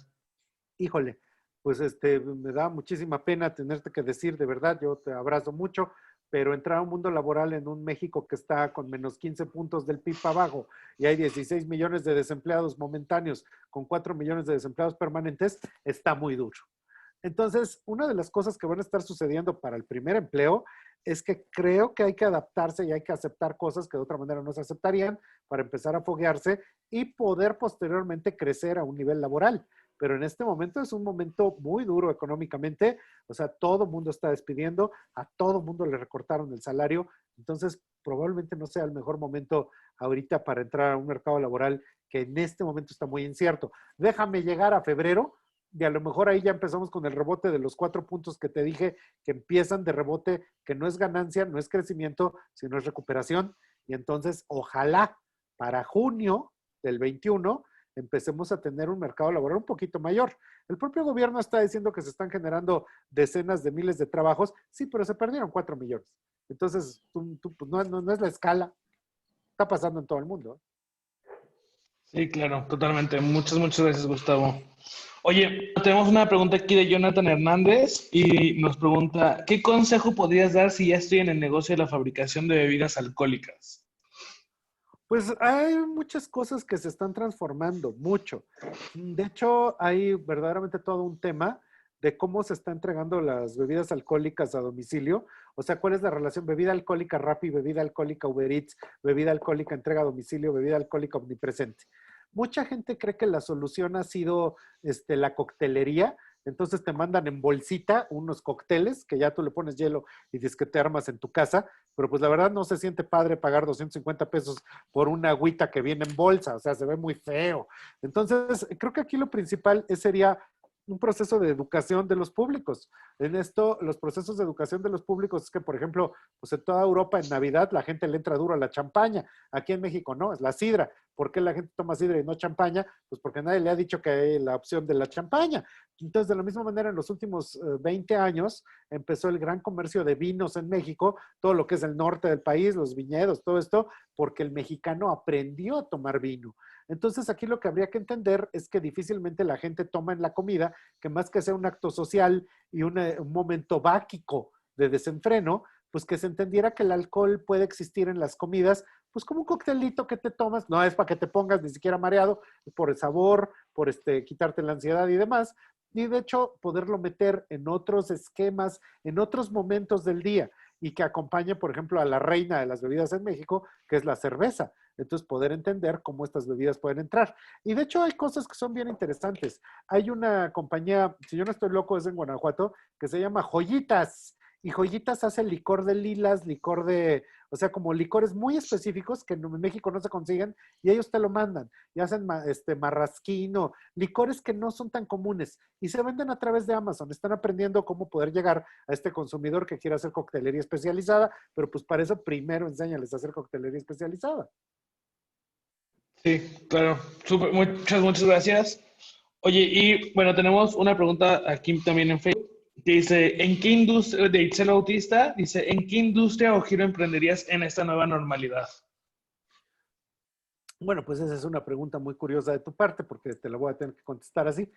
Híjole, pues me da muchísima pena tenerte que decir, de verdad, yo te abrazo mucho, pero entrar a un mundo laboral en un México que está con menos 15 puntos del PIB abajo y hay 16 millones de desempleados momentáneos con 4 millones de desempleados permanentes, está muy duro. Entonces, una de las cosas que van a estar sucediendo para el primer empleo es que creo que hay que adaptarse y hay que aceptar cosas que de otra manera no se aceptarían para empezar a foguearse y poder posteriormente crecer a un nivel laboral. Pero en este momento es un momento muy duro económicamente, o sea, todo el mundo está despidiendo, a todo el mundo le recortaron el salario, entonces probablemente no sea el mejor momento ahorita para entrar a un mercado laboral que en este momento está muy incierto. Déjame llegar a febrero y a lo mejor ahí ya empezamos con el rebote de los 4 puntos que te dije que empiezan de rebote, que no es ganancia, no es crecimiento, sino es recuperación. Y entonces, ojalá para junio del 21 empecemos a tener un mercado laboral un poquito mayor. El propio gobierno está diciendo que se están generando decenas de miles de trabajos, sí, pero se perdieron 4 millones. Entonces, pues no es la escala. Está pasando en todo el mundo. Sí, claro, totalmente. Muchas gracias, Gustavo. Oye, tenemos una pregunta aquí de Jonathan Hernández y nos pregunta, ¿qué consejo podrías dar si ya estoy en el negocio de la fabricación de bebidas alcohólicas? Pues hay muchas cosas que se están transformando, mucho. De hecho, hay verdaderamente todo un tema de cómo se está entregando las bebidas alcohólicas a domicilio. O sea, cuál es la relación bebida alcohólica Rappi, bebida alcohólica Uber Eats, bebida alcohólica entrega a domicilio, bebida alcohólica omnipresente. Mucha gente cree que la solución ha sido la coctelería. Entonces te mandan en bolsita unos cócteles que ya tú le pones hielo y dices que te armas en tu casa, pero pues la verdad no se siente padre pagar 250 pesos por una agüita que viene en bolsa, o sea, se ve muy feo. Entonces, creo que aquí lo principal sería un proceso de educación de los públicos. En esto, los procesos de educación de los públicos es que, por ejemplo, pues en toda Europa en Navidad la gente le entra duro a la champaña. Aquí en México no, es la sidra. ¿Por qué la gente toma sidra y no champaña? Pues porque nadie le ha dicho que hay la opción de la champaña. Entonces, de la misma manera, en los últimos 20 años empezó el gran comercio de vinos en México, todo lo que es el norte del país, los viñedos, todo esto, porque el mexicano aprendió a tomar vino. Entonces, aquí lo que habría que entender es que difícilmente la gente toma en la comida, que más que sea un acto social y un momento báquico de desenfreno, pues que se entendiera que el alcohol puede existir en las comidas, pues como un coctelito que te tomas, no es para que te pongas ni siquiera mareado, por el sabor, por quitarte la ansiedad y demás, y de hecho poderlo meter en otros esquemas, en otros momentos del día, y que acompañe, por ejemplo, a la reina de las bebidas en México, que es la cerveza. Entonces, poder entender cómo estas bebidas pueden entrar. Y de hecho, hay cosas que son bien interesantes. Hay una compañía, si yo no estoy loco, es en Guanajuato, que se llama Joyitas. Y Joyitas hace licor de lilas, licor de, o sea, como licores muy específicos que en México no se consiguen y ellos te lo mandan. Y hacen marrasquino, licores que no son tan comunes y se venden a través de Amazon. Están aprendiendo cómo poder llegar a este consumidor que quiere hacer coctelería especializada, pero pues para eso primero enséñales a hacer coctelería especializada. Sí, claro. Muchas gracias. Oye, y bueno, tenemos una pregunta aquí también en Facebook. que dice, ¿en qué industria, de Itzel Bautista, dice, ¿en qué industria o giro emprenderías en esta nueva normalidad? Bueno, pues esa es una pregunta muy curiosa de tu parte, porque te la voy a tener que contestar así.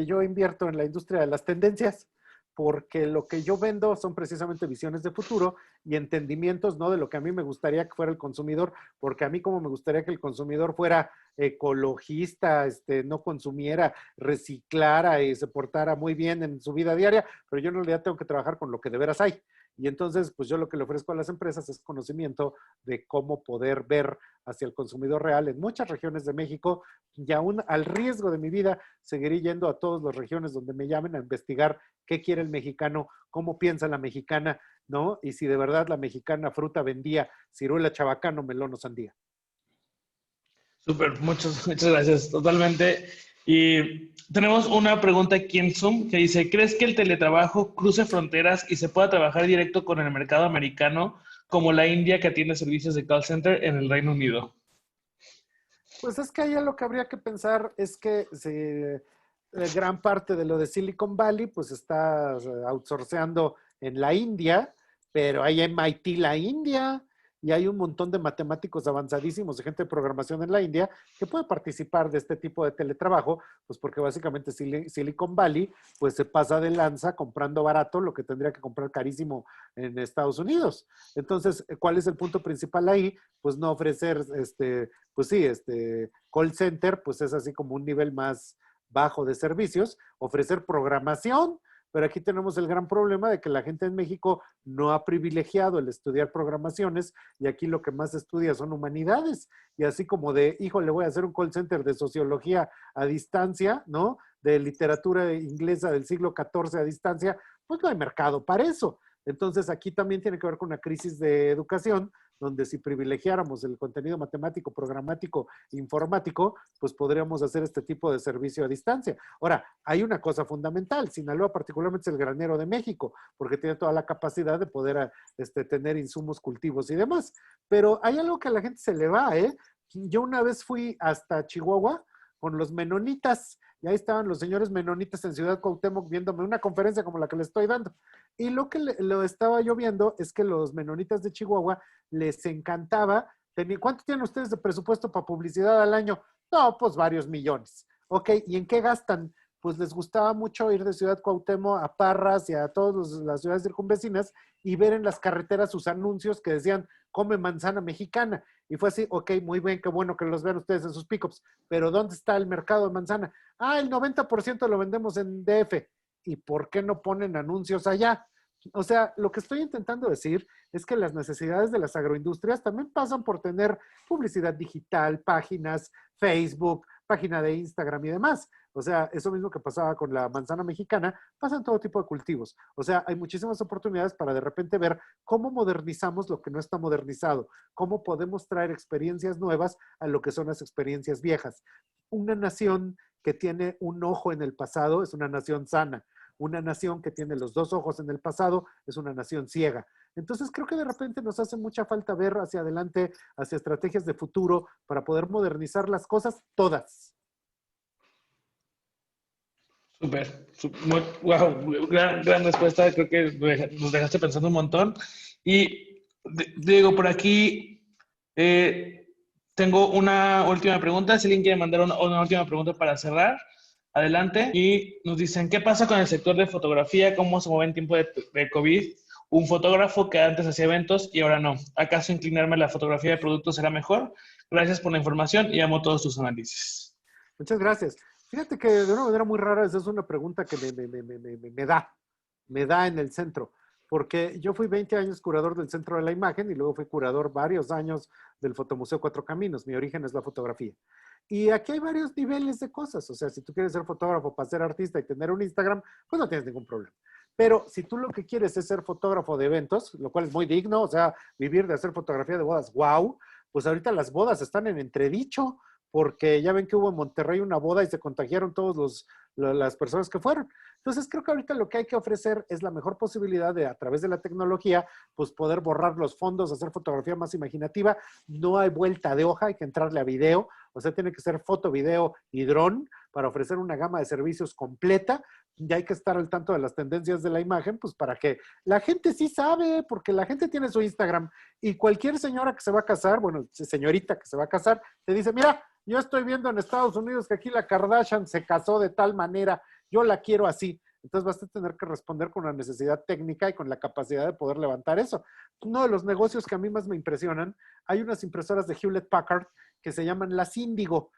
Yo invierto en la industria de las tendencias, porque lo que yo vendo son precisamente visiones de futuro y entendimientos, ¿no? De lo que a mí me gustaría que fuera el consumidor, porque a mí como me gustaría que el consumidor fuera ecologista, no consumiera, reciclara y se portara muy bien en su vida diaria, pero yo en realidad tengo que trabajar con lo que de veras hay. Y entonces, pues yo lo que le ofrezco a las empresas es conocimiento de cómo poder ver hacia el consumidor real en muchas regiones de México, y aún al riesgo de mi vida seguiré yendo a todas las regiones donde me llamen a investigar qué quiere el mexicano, cómo piensa la mexicana, ¿no? Y si de verdad la mexicana fruta vendía ciruela, chabacano, melón o sandía. Súper, muchas gracias, totalmente. Y tenemos una pregunta aquí en Zoom que dice, ¿crees que el teletrabajo cruce fronteras y se pueda trabajar directo con el mercado americano como la India que atiende servicios de call center en el Reino Unido? Pues es que ahí lo que habría que pensar es que gran parte de lo de Silicon Valley pues está outsourceando en la India, pero hay MIT la India y hay un montón de matemáticos avanzadísimos de gente de programación en la India que puede participar de este tipo de teletrabajo, pues porque básicamente Silicon Valley pues se pasa de lanza comprando barato lo que tendría que comprar carísimo en Estados Unidos. Entonces, ¿cuál es el punto principal ahí? Pues no ofrecer pues sí, call center, pues es así como un nivel más bajo de servicios, ofrecer programación, pero aquí tenemos el gran problema de que la gente en México no ha privilegiado el estudiar programaciones y aquí lo que más estudia son humanidades y así como de, hijo, le voy a hacer un call center de sociología a distancia, ¿no? De literatura inglesa del siglo XIV a distancia, pues no hay mercado para eso. Entonces aquí también tiene que ver con una crisis de educación donde si privilegiáramos el contenido matemático, programático, informático, pues podríamos hacer este tipo de servicio a distancia. Ahora, hay una cosa fundamental, Sinaloa particularmente es el granero de México, porque tiene toda la capacidad de poder tener insumos, cultivos y demás, pero hay algo que a la gente se le va, ¿eh? Yo una vez fui hasta Chihuahua con los menonitas, y ahí estaban los señores menonitas en Ciudad Cuauhtémoc viéndome una conferencia como la que le estoy dando. Y lo que lo estaba yo viendo es que los menonitas de Chihuahua les encantaba. ¿Cuánto tienen ustedes de presupuesto para publicidad al año? No, pues varios millones. Ok, ¿y en qué gastan? Pues les gustaba mucho ir de Ciudad Cuauhtémoc a Parras y a todas las ciudades circunvecinas y ver en las carreteras sus anuncios que decían, come manzana mexicana. Y fue así, ok, muy bien, qué bueno que los vean ustedes en sus pickups, pero ¿dónde está el mercado de manzana? Ah, el 90% lo vendemos en DF. ¿Y por qué no ponen anuncios allá? O sea, lo que estoy intentando decir es que las necesidades de las agroindustrias también pasan por tener publicidad digital, páginas, Facebook, página de Instagram y demás. O sea, eso mismo que pasaba con la manzana mexicana, pasa en todo tipo de cultivos. O sea, hay muchísimas oportunidades para de repente ver cómo modernizamos lo que no está modernizado, cómo podemos traer experiencias nuevas a lo que son las experiencias viejas. Una nación que tiene un ojo en el pasado es una nación sana. Una nación que tiene los dos ojos en el pasado es una nación ciega. Entonces creo que de repente nos hace mucha falta ver hacia adelante, hacia estrategias de futuro para poder modernizar las cosas todas. Súper, wow, gran respuesta, creo que nos dejaste pensando un montón. Y Diego, por aquí tengo una última pregunta, si alguien quiere mandar una última pregunta para cerrar, adelante. Y nos dicen, ¿qué pasa con el sector de fotografía? ¿Cómo se mueve en tiempo de COVID? Un fotógrafo que antes hacía eventos y ahora no. ¿Acaso inclinarme a la fotografía de productos será mejor? Gracias por la información y amo todos tus análisis. Muchas gracias. Fíjate que de una manera muy rara esa es una pregunta que me da en el centro, porque yo fui 20 años curador del Centro de la Imagen y luego fui curador varios años del Fotomuseo Cuatro Caminos. Mi origen es la fotografía. Y aquí hay varios niveles de cosas. O sea, si tú quieres ser fotógrafo para ser artista y tener un Instagram, pues no tienes ningún problema. Pero si tú lo que quieres es ser fotógrafo de eventos, lo cual es muy digno, o sea, vivir de hacer fotografía de bodas, wow, pues ahorita las bodas están en entredicho, porque ya ven que hubo en Monterrey una boda y se contagiaron todas las personas que fueron. Entonces creo que ahorita lo que hay que ofrecer es la mejor posibilidad de, a través de la tecnología, pues poder borrar los fondos, hacer fotografía más imaginativa. No hay vuelta de hoja, hay que entrarle a video. O sea, tiene que ser foto, video y dron para ofrecer una gama de servicios completa. Y hay que estar al tanto de las tendencias de la imagen, pues para que la gente sí sabe, porque la gente tiene su Instagram y cualquier señora que se va a casar, bueno, señorita que se va a casar, te dice, mira, yo estoy viendo en Estados Unidos que aquí la Kardashian se casó de tal manera, yo la quiero así. Entonces vas a tener que responder con una necesidad técnica y con la capacidad de poder levantar eso. Uno de los negocios que a mí más me impresionan, hay unas impresoras de Hewlett Packard que se llaman las Índigo.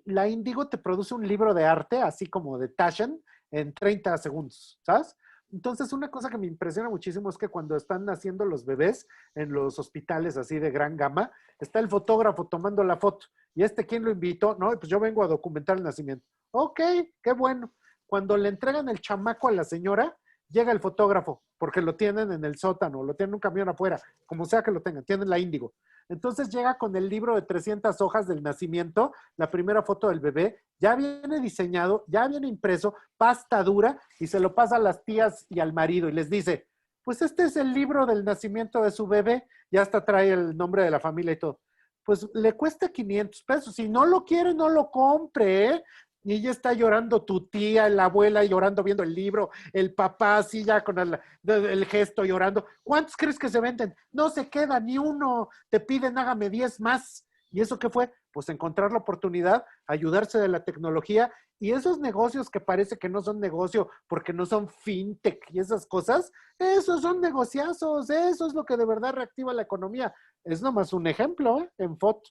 La Índigo te produce un libro de arte, así como de Taschen, en 30 segundos, ¿sabes? Entonces, una cosa que me impresiona muchísimo es que cuando están naciendo los bebés en los hospitales así de gran gama, está el fotógrafo tomando la foto. ¿Y quién lo invitó? No, pues yo vengo a documentar el nacimiento. Ok, qué bueno. Cuando le entregan el chamaco a la señora, llega el fotógrafo, porque lo tienen en el sótano, lo tienen en un camión afuera, como sea que lo tengan, tienen la Índigo. Entonces llega con el libro de 300 hojas del nacimiento, la primera foto del bebé, ya viene diseñado, ya viene impreso, pasta dura, y se lo pasa a las tías y al marido y les dice, pues este es el libro del nacimiento de su bebé, ya hasta trae el nombre de la familia y todo. Pues le cuesta 500 pesos, si no lo quiere, no lo compre, ¿eh? Y ella está llorando, tu tía, la abuela llorando viendo el libro, el papá así ya con el gesto llorando. ¿Cuántos crees que se venden? No se queda ni uno, te piden hágame 10 más. ¿Y eso qué fue? Pues encontrar la oportunidad, ayudarse de la tecnología y esos negocios que parece que no son negocio porque no son fintech y esas cosas, esos son negociazos, eso es lo que de verdad reactiva la economía. Es nomás un ejemplo, en foto.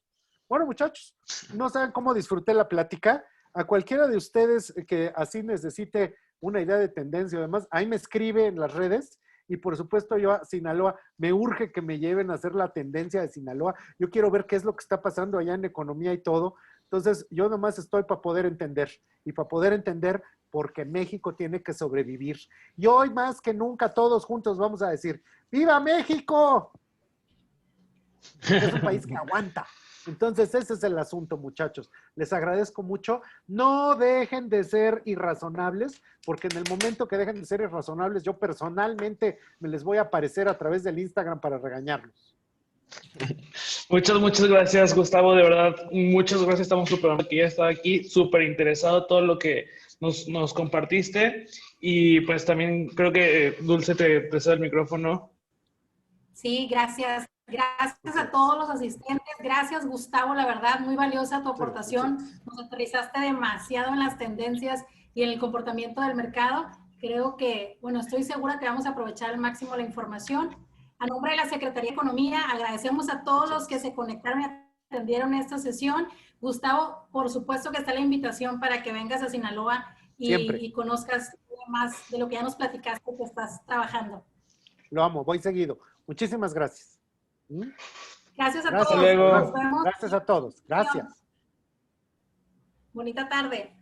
Bueno, muchachos, no saben cómo disfruté la plática. A cualquiera de ustedes que así necesite una idea de tendencia o demás, ahí me escribe en las redes y por supuesto yo a Sinaloa, me urge que me lleven a hacer la tendencia de Sinaloa. Yo quiero ver qué es lo que está pasando allá en economía y todo. Entonces yo nomás estoy para poder entender y para poder entender porque México tiene que sobrevivir. Y hoy más que nunca todos juntos vamos a decir, ¡Viva México! Es un país que aguanta. Entonces, ese es el asunto, muchachos. Les agradezco mucho. No dejen de ser irrazonables, porque en el momento que dejen de ser irrazonables, yo personalmente me les voy a aparecer a través del Instagram para regañarlos. Muchas gracias, Gustavo. De verdad, muchas gracias. Estamos súper que ya estaba aquí, súper interesado en todo lo que nos compartiste. Y pues también creo que Dulce te cede el micrófono. Sí, gracias. Gracias a todos los asistentes. Gracias, Gustavo. La verdad, muy valiosa tu aportación. Nos aterrizaste demasiado en las tendencias y en el comportamiento del mercado. Creo que, bueno, estoy segura que vamos a aprovechar al máximo la información. A nombre de la Secretaría de Economía, agradecemos a todos los que se conectaron y atendieron esta sesión. Gustavo, por supuesto que está la invitación para que vengas a Sinaloa y conozcas más de lo que ya nos platicaste que estás trabajando. Lo amo, voy seguido. Muchísimas gracias. Gracias a todos. Luego. Nos vemos. Gracias a todos. Gracias. Bonita tarde.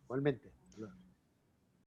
Igualmente.